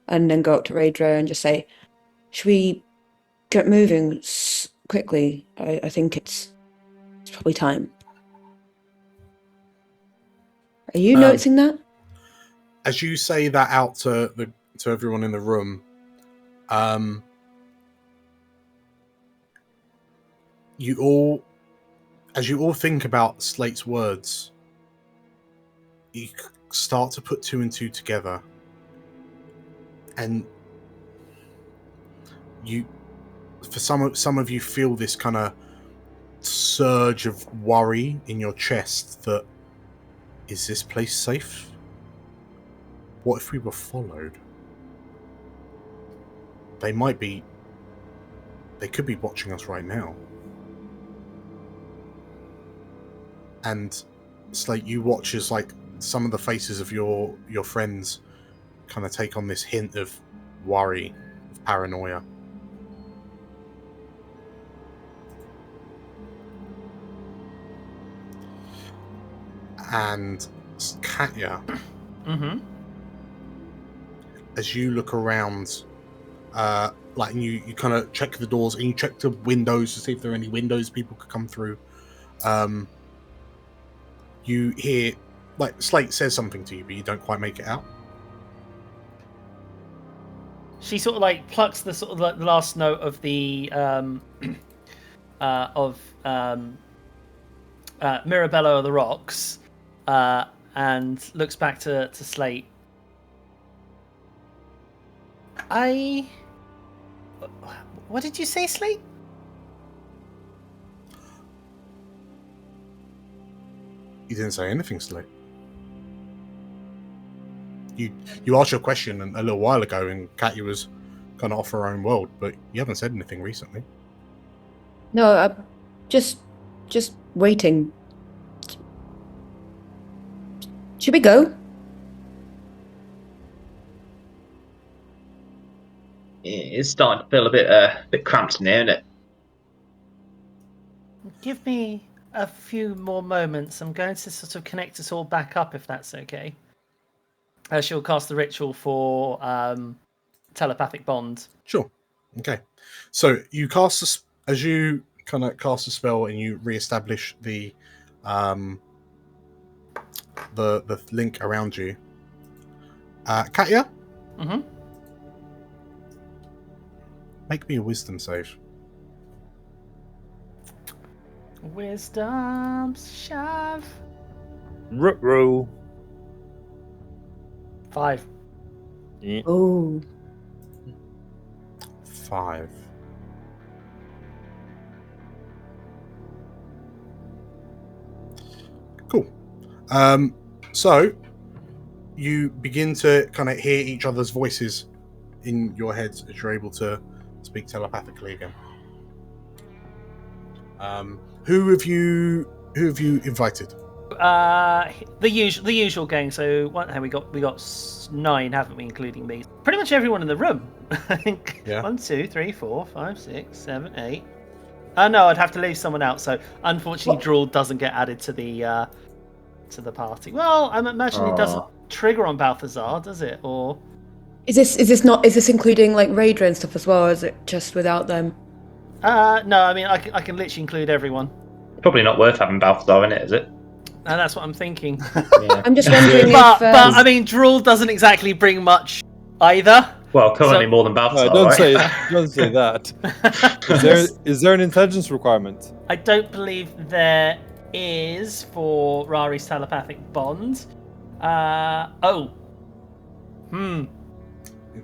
then go up to Raedra and just say, "Should we get moving quickly? I think it's probably time." Are you noticing that? As you say that out to everyone in the room, as you all think about Slate's words, you start to put two and two together, and for some of you feel this kind of surge of worry in your chest that, is this place safe? What if we were followed? They could be watching us right now. And Slate, you watch as like some of the faces of your friends kind of take on this hint of worry, of paranoia. And Katya, as you look around, like you kind of check the doors and you check the windows to see if there are any windows people could come through. You hear, like, Slate says something to you, but you don't quite make it out. She sort of like plucks the sort of like the last note of the Mirabella of the Rocks, and looks back to Slate. What did you say, Slate? You didn't say anything, Slate. You asked your question a little while ago, and Katya was kind of off her own world, but you haven't said anything recently. No, I'm just waiting. Should we go? It's starting to feel a bit cramped in here, isn't it? Give me a few more moments. I'm going to sort of connect us all back up, if that's okay. She'll cast the ritual for telepathic bond. Sure. Okay. So you cast as you kind of cast a spell and you reestablish the link around you. Katya, Mm-hmm. make me a wisdom save. Wisdom shove. Ruh-roh. 5. Yeah. Oh. 5. Cool. So you begin to kind of hear each other's voices in your heads as you're able to speak telepathically again. Who have you invited? The usual gang. So we got 9, haven't we, including me? Pretty much everyone in the room. I think. Yeah. 1, 2, 3, 4, 5, 6, 7, 8. No, I'd have to leave someone out. So unfortunately, Drool doesn't get added to the party. Well, I imagine it doesn't trigger on Balthazar, does it? Or Is this including like Raidra and stuff as well, or is it just without them? no, I mean I can literally include everyone. Probably not worth having Balthazar in it, is it? And that's what I'm thinking. Yeah. I'm just wondering but if. I mean, Drool doesn't exactly bring much either. Well, currently So- more than Balthazar, No, don't right? say that. Is there an intelligence requirement? I don't believe there is for Rari's telepathic bond. Intelligence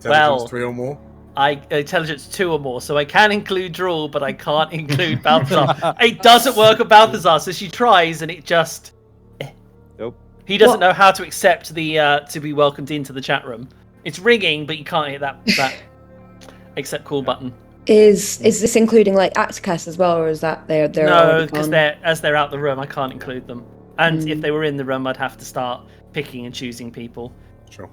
Well- 3 or more? Intelligence 2 or more, so I can include Drool, but I can't include Balthazar. It doesn't work with Balthazar, so she tries, and it just. Nope. He doesn't know how to accept the to be welcomed into the chat room. It's ringing, but you can't hit that accept call button. Is this including like Acticast as well, or is that they're No, already because gone? they're out the room, I can't include them. And if they were in the room, I'd have to start picking and choosing people. Sure.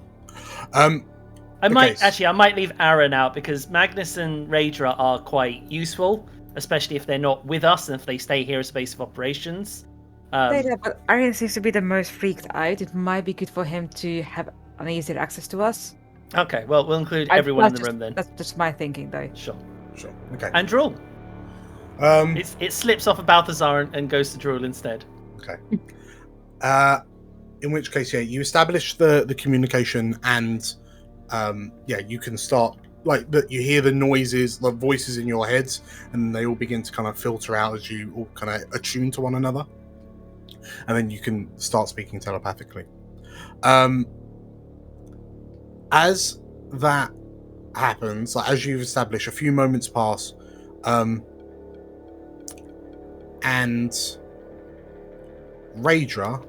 I might Okay. I might leave Aaron out because Magnus and Raidra are quite useful, especially if they're not with us and if they stay here as base of operations. But Aryan seems to be the most freaked out. It might be good for him to have an easier access to us. Okay, well we'll include everyone in the room then. That's just my thinking, though. Sure. Sure. Okay. And Drool. Um, It slips off of Balthazar and goes to Drool instead. Okay. In which case, yeah, you establish the communication, and you can start you hear the noises, the voices in your heads, and they all begin to kind of filter out as you all kind of attune to one another, and then you can start speaking telepathically. As that happens, as you've established, a few moments pass, and Raidra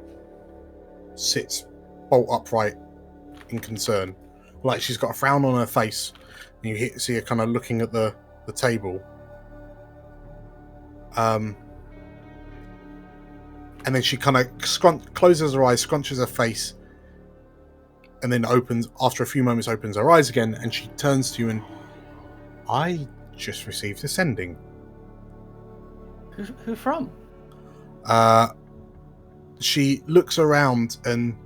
sits bolt upright in concern. Like she's got a frown on her face, and you see her kind of looking at the table. And then she kind of closes her eyes, scrunches her face, and then after a few moments, opens her eyes again, and she turns to you and, I just received a sending. Who from? She looks around and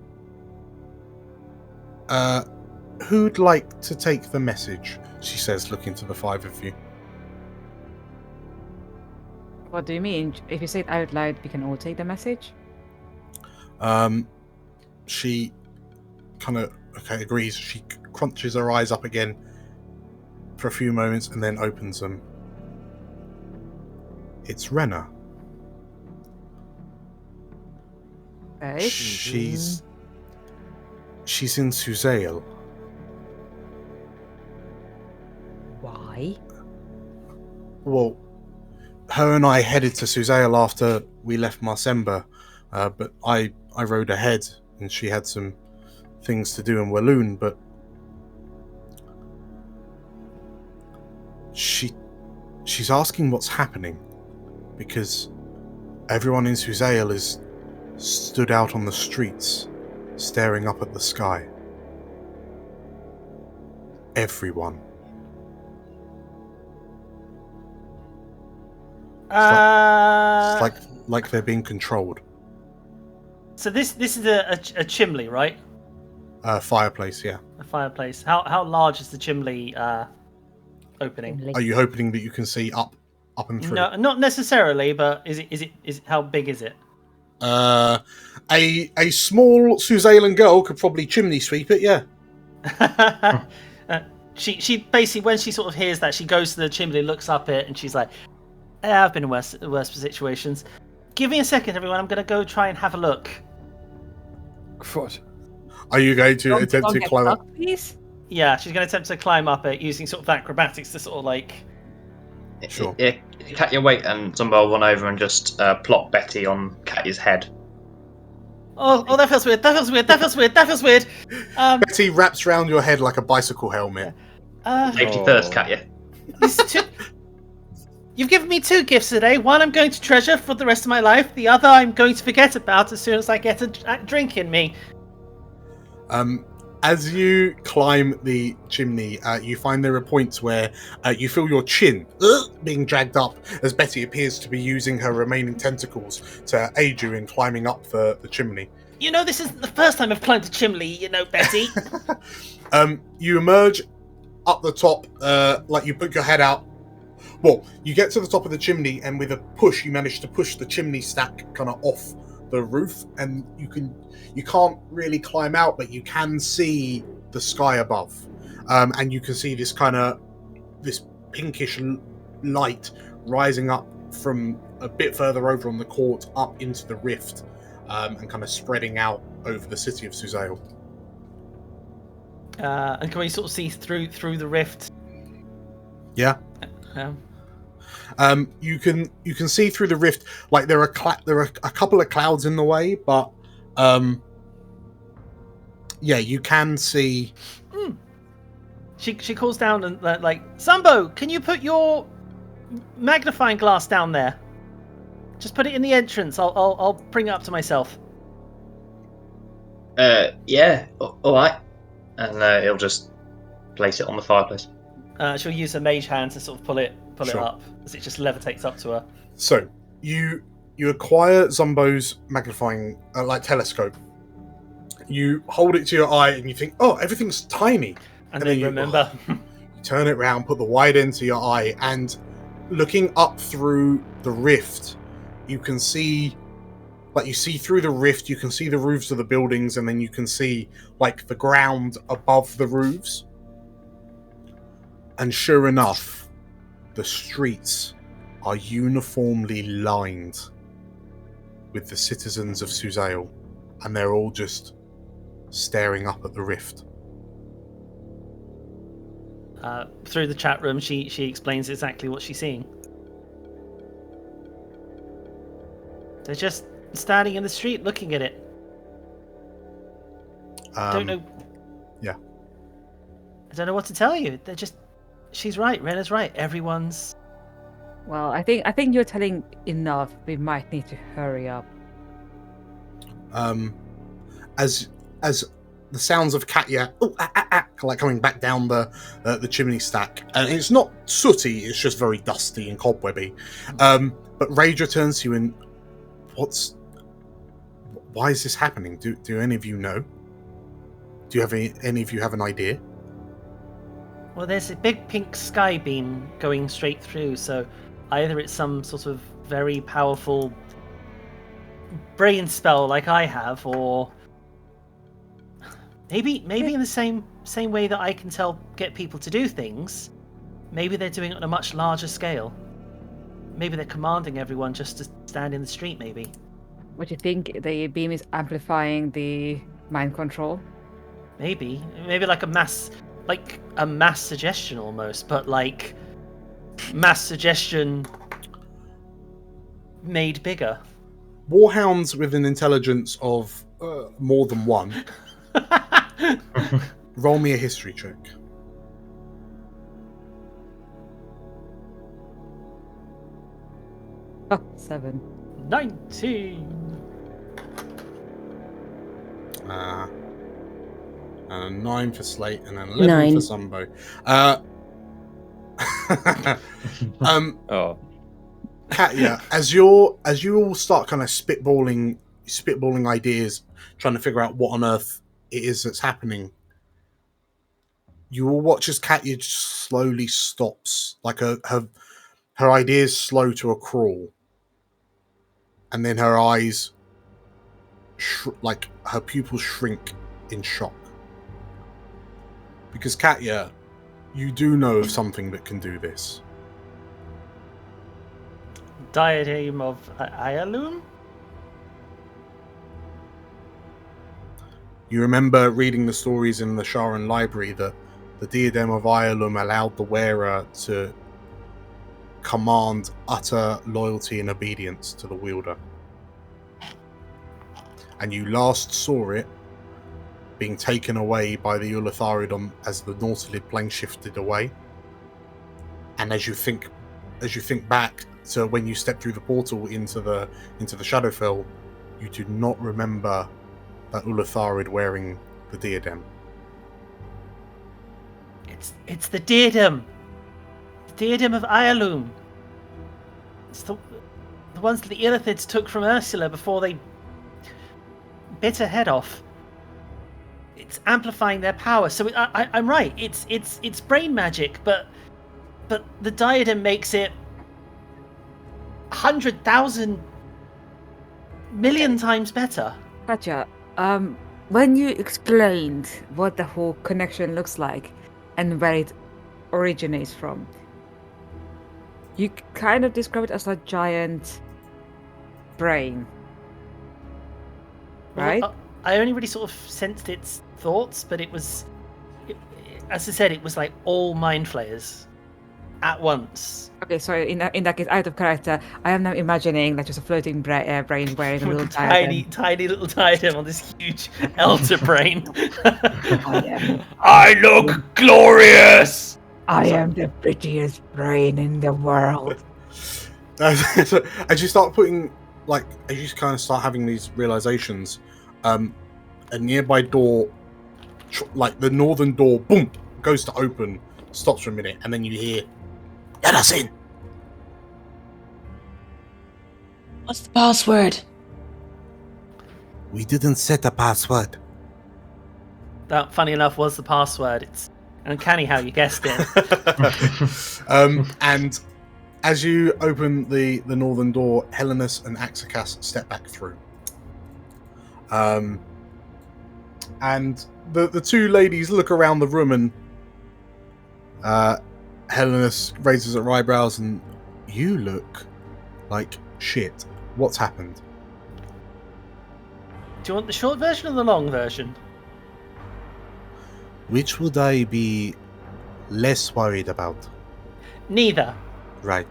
who'd like to take the message? She says, looking to the 5 of you. What do you mean? If you say it out loud, we can all take the message? She kind of agrees. She crunches her eyes up again for a few moments and then opens them. It's Renna. Okay. She's in Suzail. Why? Well, her and I headed to Suzail after we left Marsemba, but I rode ahead, and she had some things to do in Walloon, but she's asking what's happening, because everyone in Suzail is stood out on the streets, staring up at the sky. Everyone. It's like they're being controlled. So this is a Chimley, right? Fireplace, yeah. A fireplace. How large is the chimney opening? Are you hoping that you can see up and through? No, not necessarily, but is it how big is it? A small Suzalen girl could probably chimney sweep it, yeah. She basically, when she sort of hears that, she goes to the chimney, looks up it, and she's like, I've been in worse situations. Give me a second, everyone. I'm going to go try and have a look. What? Are you going to attempt to climb up? Please? Yeah, she's going to attempt to climb up it using sort of acrobatics to sort of like... Sure. Yeah, Katya, wait, and Zumbo will run over and just plop Betty on Katya's head. Oh, that feels weird. That feels weird. Betty wraps around your head like a bicycle helmet. Safety first, Katya. You've given me 2 gifts today. One I'm going to treasure for the rest of my life. The other I'm going to forget about as soon as I get a drink in me. As you climb the chimney, you find there are points where you feel your chin being dragged up as Betty appears to be using her remaining tentacles to aid you in climbing up the chimney. You know, this isn't the first time I've climbed a chimney, Betty. You emerge up the top, like you put your head out. Well, you get to the top of the chimney, and with a push, you manage to push the chimney stack kind of off the roof, and you can't really climb out, but you can see the sky above, and you can see this pinkish light rising up from a bit further over on the court up into the rift, and kind of spreading out over the city of Suzail. And can we sort of see through the rift? Yeah. You can see through the rift. Like there are a couple of clouds in the way, but yeah, you can see. She calls down and like, Zumbo, can you put your magnifying glass down there? Just put it in the entrance. I'll bring it up to myself. Yeah, all right. And he'll just place it on the fireplace. She'll use her mage hand to sort of pull it Sure. up as it just levitates up to her. So you acquire Zumbo's magnifying telescope. You hold it to your eye and you think, oh, everything's tiny. And then you remember. You turn it around, put the wide end to your eye, and looking up through the rift, you can see, like you see through the rift, you can see the roofs of the buildings, and then you can see like the ground above the roofs. And sure enough, the streets are uniformly lined with the citizens of Suzail, and they're all just staring up at the rift. Through the chat room, she explains exactly what she's seeing. They're just standing in the street looking at it. Don't know. Yeah. I don't know what to tell you. They're just. She's right. Rena's right. Everyone's. Well, I think you're telling enough. We might need to hurry up. As the sounds of Katya like coming back down the chimney stack, and it's not sooty, it's just very dusty and cobwebby. But Rage returns to you, and why is this happening? Do any of you know? Do you have any of you have an idea? Well, there's a big pink sky beam going straight through, so either it's some sort of very powerful brain spell like I have, or maybe in the same way that I can get people to do things, maybe they're doing it on a much larger scale. Maybe they're commanding everyone just to stand in the street, maybe. What do you think? The beam is amplifying the mind control? Maybe like a mass suggestion almost, but like mass suggestion made bigger. Warhounds with an intelligence of more than 1. Roll me a history check. Oh, 7. 19. And a 9 for Slate, and an 11 for Zumbo. Oh. Katya, as you all start kind of spitballing ideas, trying to figure out what on earth it is that's happening, you will watch as Katya just slowly stops, like her ideas slow to a crawl, and then her eyes, like her pupils shrink in shock. Because Katya, you do know of something that can do this. Diadem of Ayalum? You remember reading the stories in the Sharan library that the diadem of Ayalum allowed the wearer to command utter loyalty and obedience to the wielder. And you last saw it being taken away by the Illithid as the Nautilid plane shifted away. And as you think back to when you stepped through the portal into the Shadowfell, you do not remember that Illithid wearing the diadem. It's the diadem. The diadem of Ayalum. It's the ones that the Illithids took from Ursula before they bit her head off. It's amplifying their power. So I'm right. It's brain magic, but the diadem makes it 100,000 million times better. Katya, when you explained what the whole connection looks like and where it originates from, you kind of describe it as a giant brain, right? Well, I only really sort of sensed its thoughts, but it was, as I said, it was like all mind flayers at once. Okay, so in that case, out of character, I am now imagining like just a floating brain wearing a little With a tiny little diadem on this huge elder brain. I look glorious! I am the prettiest brain in the world. As you start putting, like, as you kind of start having these realizations, a nearby door, like the northern door, boom, goes to open, stops for a minute, and then you hear, "Let us in." What's the password? We didn't set a password. That, funny enough, was the password. It's uncanny how you guessed it. And as you open the northern door, Helenus and Axicas step back through. And the two ladies look around the room, and Helenus raises her eyebrows, and you look like shit. What's happened? Do you want the short version or the long version? Which would I be less worried about? Neither. Right.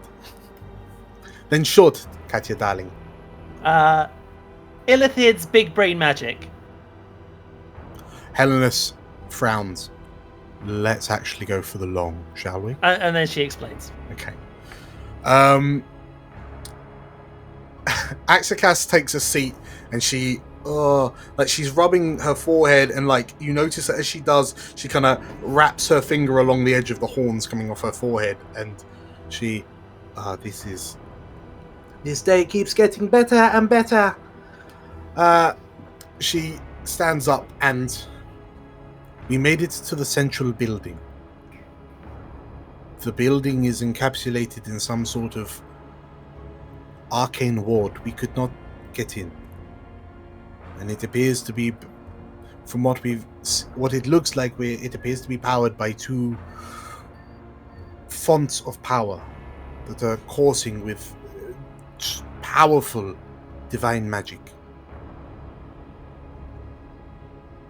Then short, Katya darling. Illithid's big brain magic. Helenus frowns. Let's actually go for the long, shall we? And then she explains. Okay. Axicas takes a seat, and she, like she's rubbing her forehead, and like you notice that as she does, she kind of wraps her finger along the edge of the horns coming off her forehead, and she, this day keeps getting better and better. She stands up, and we made it to the central building. The building is encapsulated in some sort of arcane ward. We could not get in, and it appears to be, from what it looks like, it appears to be powered by two fonts of power that are coursing with powerful divine magic.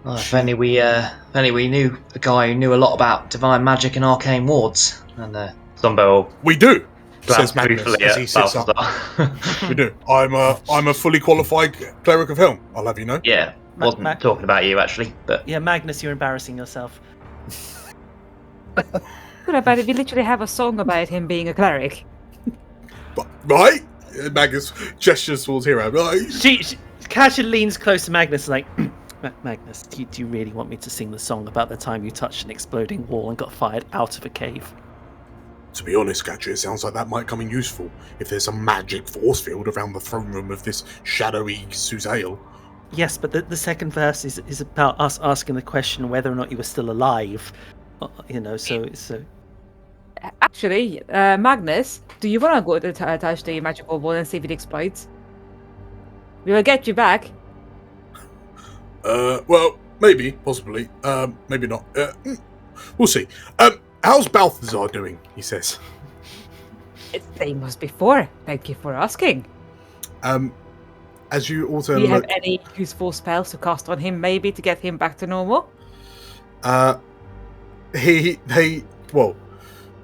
Well, if only we knew a guy who knew a lot about divine magic and arcane wards. And Zombo We do, glance says Magnus briefly as at he sits up. Balthazar. We do. I'm a fully qualified cleric of Helm, I'll have you know. Yeah, wasn't talking about you actually, but Yeah, Magnus, you're embarrassing yourself. Good about it. We literally have a song about him being a cleric. But, right? Magnus gestures towards Hero. Right? Katya leans close to Magnus like, Magnus, do you really want me to sing the song about the time you touched an exploding wall and got fired out of a cave? To be honest, Katya, it sounds like that might come in useful if there's a magic force field around the throne room of this shadowy Suzail. Yes, but the second verse is about us asking the question whether or not you were still alive. So it's Actually, Magnus, do you want to go to touch the magical ball and see if it explodes? We will get you back. Well, maybe, possibly. Maybe not. We'll see. How's Balthazar doing? He says. It's the same as before. Thank you for asking. As you all Do turn you look, have any useful spells to cast on him, maybe, to get him back to normal? well,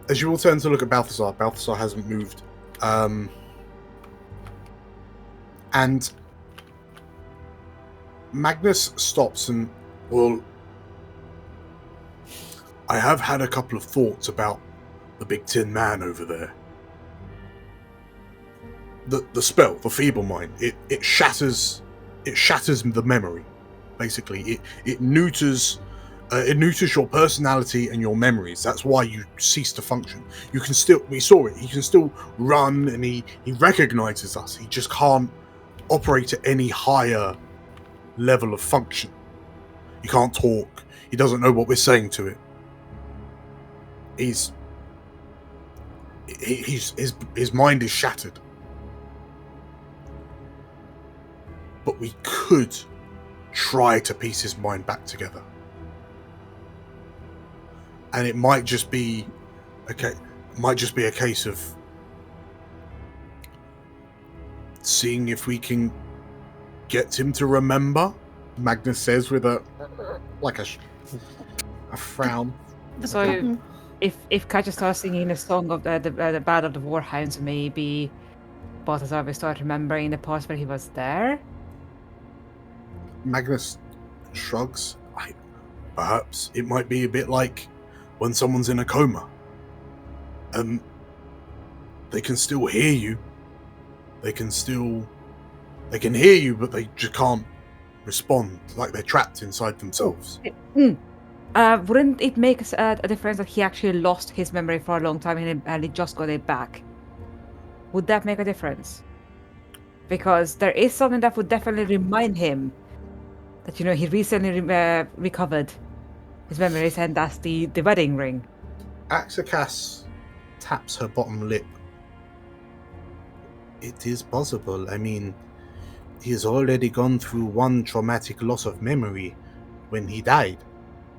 as you all turn to look at Balthazar, Balthazar hasn't moved. And Magnus stops and, well, I have had a couple of thoughts about the big tin man over there. The spell, the feeble mind, it shatters the memory. Basically, it neuters your personality and your memories. That's why you cease to function. You can still, we saw it. He can still run, and he recognizes us. He just can't operate at any higher level of function. He can't talk. He doesn't know what we're saying to it. His mind is shattered. But we could try to piece his mind back together. And it might just be a case of seeing if we can get him to remember, Magnus says with a frown. So, if Katja starts singing a song of the Ballad of the Warhounds, maybe Balthazar will start remembering the parts where he was there? Magnus shrugs. Perhaps it might be a bit like when someone's in a coma. They can still hear you. They can hear you, but they just can't respond, like they're trapped inside themselves. Wouldn't it make a difference that he actually lost his memory for a long time and he just got it back? Would that make a difference? Because there is something that would definitely remind him that, he recently recovered his memories, and that's the wedding ring. Axakas taps her bottom lip. It is possible. I mean, he has already gone through one traumatic loss of memory when he died.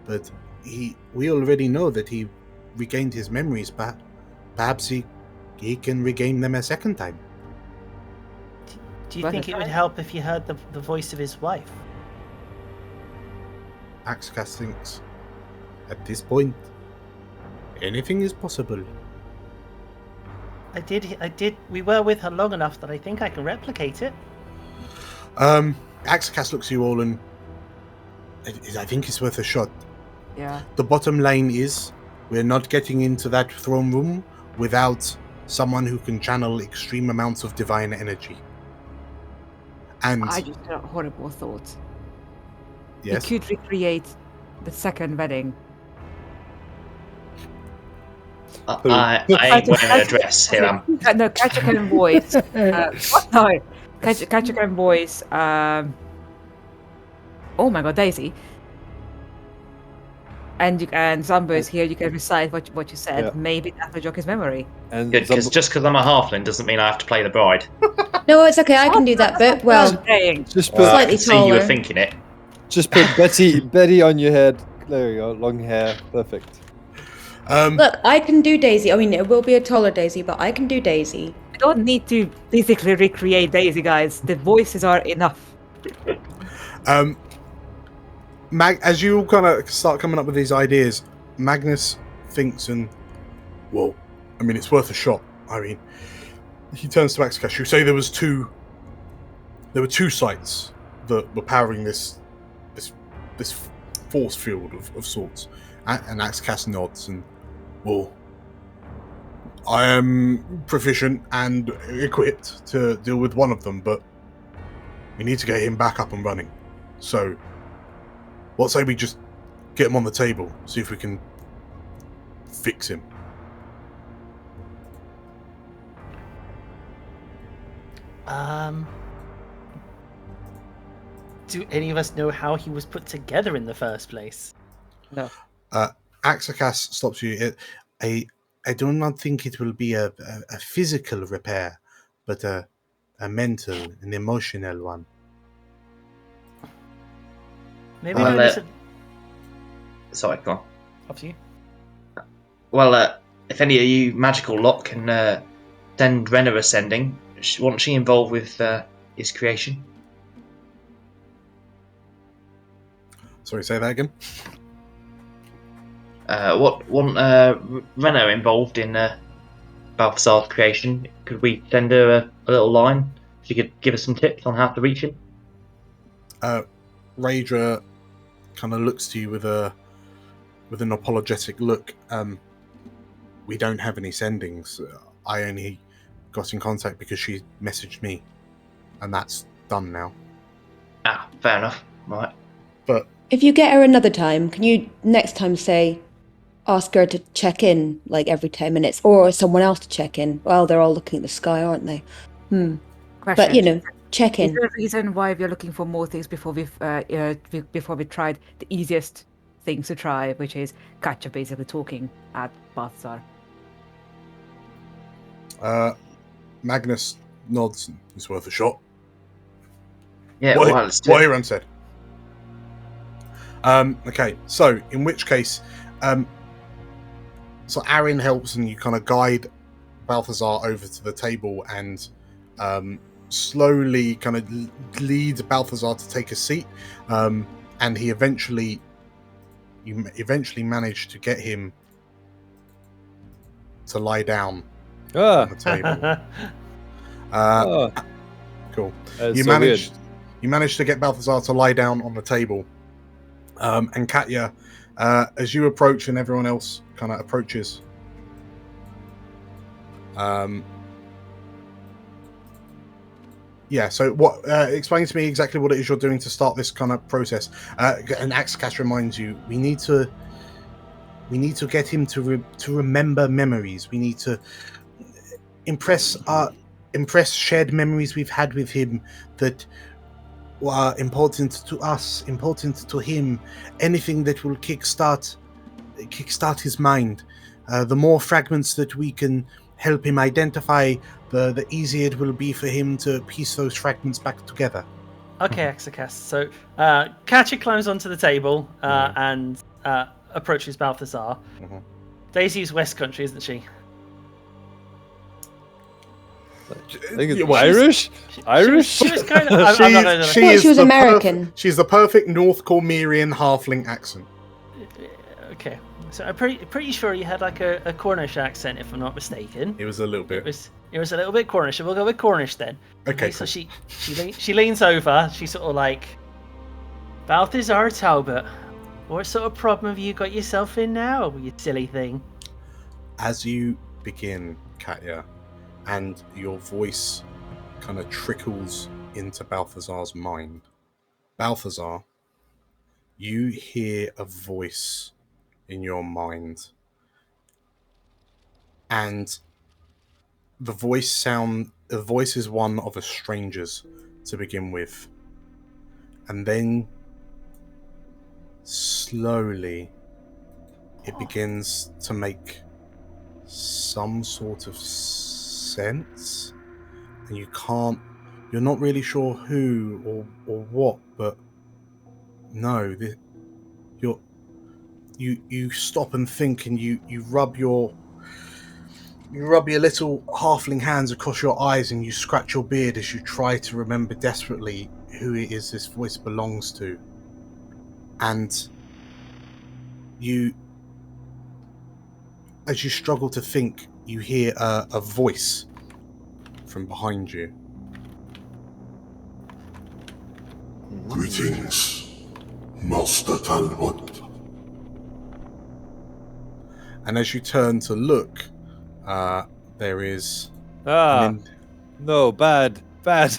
But we already know that he regained his memories, but perhaps he can regain them a second time. Do you think it would help if you heard the voice of his wife? Axakas thinks, at this point, anything is possible. I did. We were with her long enough that I think I can replicate it. Axakas looks at you all and I think it's worth a shot. Yeah. The bottom line is, we're not getting into that throne room without someone who can channel extreme amounts of divine energy. And I just had a horrible thought. yes, He could recreate the second wedding. I ain't wearing a dress here. No, Katja can voice. What? No, Katja can voice. Oh my God, Daisy. And Zambo is here. You can recite what you said. Yeah. Maybe that will jog his memory. And Good, because just because I'm a halfling doesn't mean I have to play the bride. No, it's okay. I can do that bit. Well, just I put Slightly can see you were taller. thinking it. Betty on your head. There you go. Long hair. Perfect. look, I can do Daisy. I mean, it will be a taller Daisy, but I can do Daisy. We don't need to physically recreate Daisy, guys. The voices are enough. as you all kind of start coming up with these ideas, Magnus thinks, and well, I mean, it's worth a shot. I mean, he turns to Axakas. You say there were two sites that were powering this force field of sorts, and Axakas nods, and well, I am proficient and equipped to deal with one of them, but we need to get him back up and running. So, what say we just get him on the table, see if we can fix him. do any of us know how he was put together in the first place? No. Axakas stops you. I do not think it will be a physical repair, but a mental and emotional one. Maybe Well, I said. Sorry, go on. Up to you. Well, if any of you magical lot can send Renner ascending, wasn't she involved with his creation? Sorry, say that again. What wasn't Renner involved in Balthazar's creation? Could we send her a little line? She could give us some tips on how to reach him. Raedra kind of looks to you with an apologetic look. We don't have any sendings. I only got in contact because she messaged me, and that's done now. Ah, fair enough. Right. But If you get her another time, can you next time ask her to check in like every 10 minutes, or someone else to check in? Well, they're all looking at the sky, aren't they? Question. But you know, check Is in. there a reason why we're looking for more things before we tried the easiest things to try, which is Katja basically talking at Balthazar? Magnus nods. It's worth a shot. Yeah. What, Well, let's do what it. Hiram said. Okay, so in which case, so Aaron helps and you kind of guide Balthazar over to the table and slowly kind of lead Balthazar to take a seat, and you eventually manage to get him to lie down on the table. Cool. That's You so managed to get Balthazar to lie down on the table, and Katya, as you approach and everyone else kind of approaches, so what explain to me exactly what it is you're doing to start this kind of process. And Axakas reminds you, we need to get him to remember memories. We need to impress shared memories we've had with him that were important to us, important to him. Anything that will kickstart his mind. The more fragments that we can help him identify, the easier it will be for him to piece those fragments back together. Okay, Axakas. So Katja climbs onto the table and approaches Balthazar. Mhm. Daisy's West Country, isn't she? I think it's Irish. Irish. She was kind of. She was American. She's the perfect North Cormyrian halfling accent. Okay, so I'm pretty sure you had like a Cornish accent, if I'm not mistaken. It was a little bit. It was a little bit Cornish. We'll go with Cornish then. Okay, So cool. she leans over. She's sort of like, Balthazar Talbot, what sort of problem have you got yourself in now, you silly thing? As you begin, Katya, and your voice kind of trickles into Balthazar's mind. Balthazar, you hear a voice in your mind, and the voice is one of a stranger's to begin with, and then slowly it begins to make some sort of sense, and you're not really sure who or what, but no, you stop and think, and you rub your little halfling hands across your eyes, and you scratch your beard as you try to remember desperately who it is this voice belongs to. And as you struggle to think, you hear a voice from behind you. Greetings, Master Talbot. And as you turn to look, there is No, bad. Bad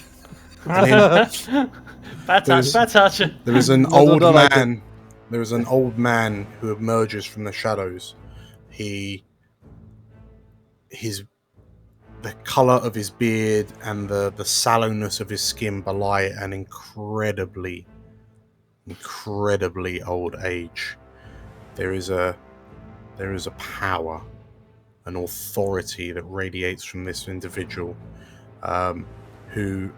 touch. There is an No, old don't like man. There is an old man who emerges from the shadows. The color of his beard and the sallowness of his skin belie an incredibly incredibly old age, there is a power, an authority that radiates from this individual, who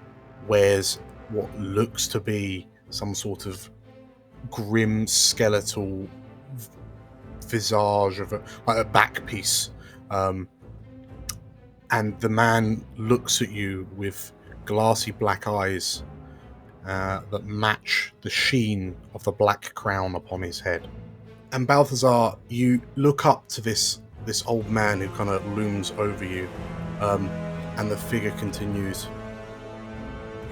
wears what looks to be some sort of grim skeletal visage of a back piece, and the man looks at you with glassy black eyes that match the sheen of the black crown upon his head. And Balthazar, you look up to this old man who kind of looms over you, and the figure continues.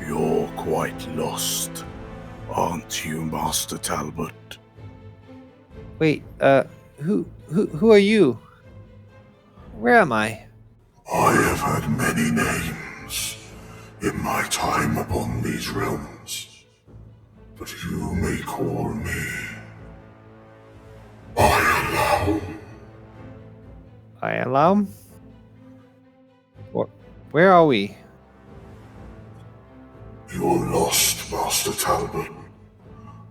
You're quite lost, aren't you, Master Talbot? Wait, who are you? Where am I? I have had many names in my time upon these realms, but you may call me I allow? Where are we? You're lost, Master Talbot.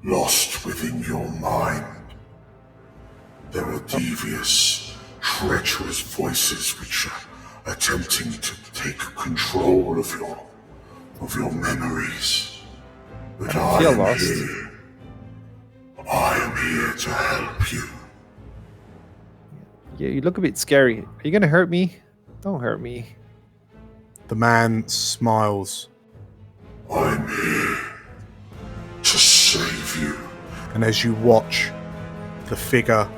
Lost within your mind. There are devious, treacherous voices which are attempting to take control of your memories. But I feel am lost. here. I am here to help you. Yeah, you look a bit scary. Are you gonna hurt me? Don't hurt me. The man smiles, I'm here to save you. and as you watch, the figure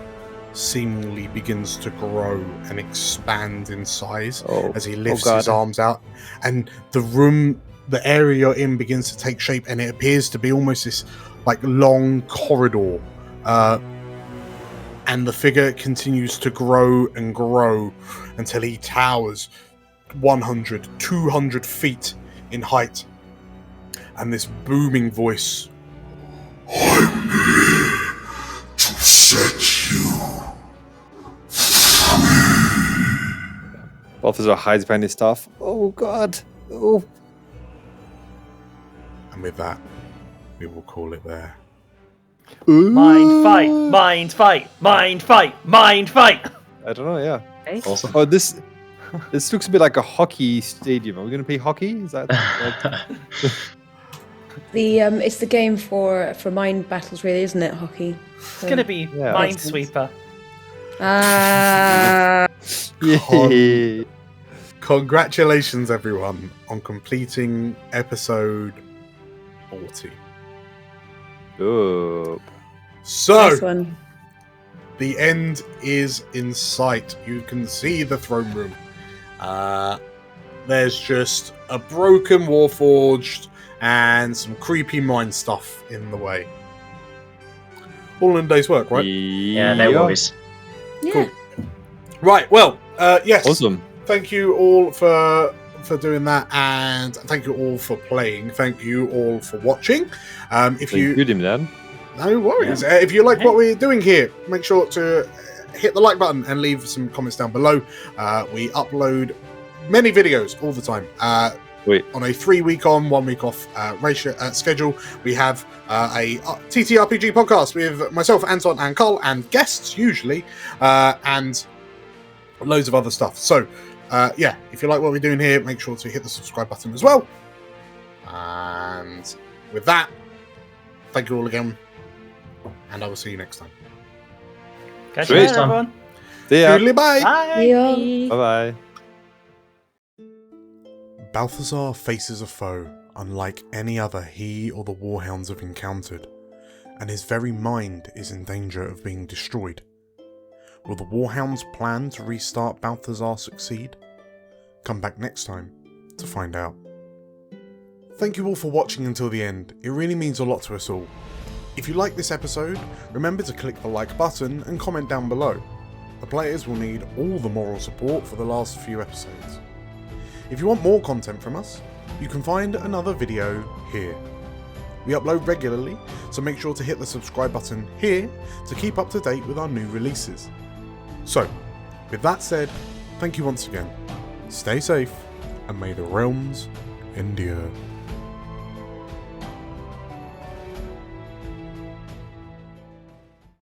seemingly begins to grow and expand in size as he lifts his arms out, and the area you're in begins to take shape, and it appears to be almost this like long corridor, and the figure continues to grow and grow until he towers 100, 200 feet in height, and this booming voice, I'm here to set you Balthazar hides behind his staff. Oh god. Oh. and with that, we will call it there. Mind fight, mind fight, mind fight, mind fight. I don't know, yeah. Okay. Awesome. Oh, this looks a bit like a hockey stadium. Are we gonna play hockey? Is that It's the game for mind battles, really, isn't it? Hockey. It's gonna be Yeah. Minesweeper. Yay. Congratulations, everyone, on completing episode 40. Dope. So, Nice one. the end is in sight. You can see the throne room. There's just a broken Warforged and some creepy mine stuff in the way. All in a day's work, right? Yeah, no worries. Yeah. Cool. Right, well, yes. Awesome. Thank you all for doing that, and thank you all for playing. Thank you all for watching. If you Good him then. No worries. If you like what we're doing here, make sure to hit the like button and leave some comments down below. We upload many videos all the time. On a 3-week on, 1 week off schedule. We have a TTRPG podcast with myself, Anton, and Carl, and guests usually, and loads of other stuff. So, if you like what we're doing here, make sure to hit the subscribe button as well. And with that, thank you all again, and I will see you next time. Catch you later, everyone. See ya. Doodly bye. Bye. Bye bye. Balthazar faces a foe unlike any other he or the Warhounds have encountered, and his very mind is in danger of being destroyed. Will the Warhounds' plan to restart Balthazar succeed? Come back next time to find out. Thank you all for watching until the end. It really means a lot to us all. If you like this episode, remember to click the like button and comment down below. The players will need all the moral support for the last few episodes. If you want more content from us, you can find another video here. We upload regularly, so make sure to hit the subscribe button here to keep up to date with our new releases. So, with that said, thank you once again. Stay safe, and may the realms endure.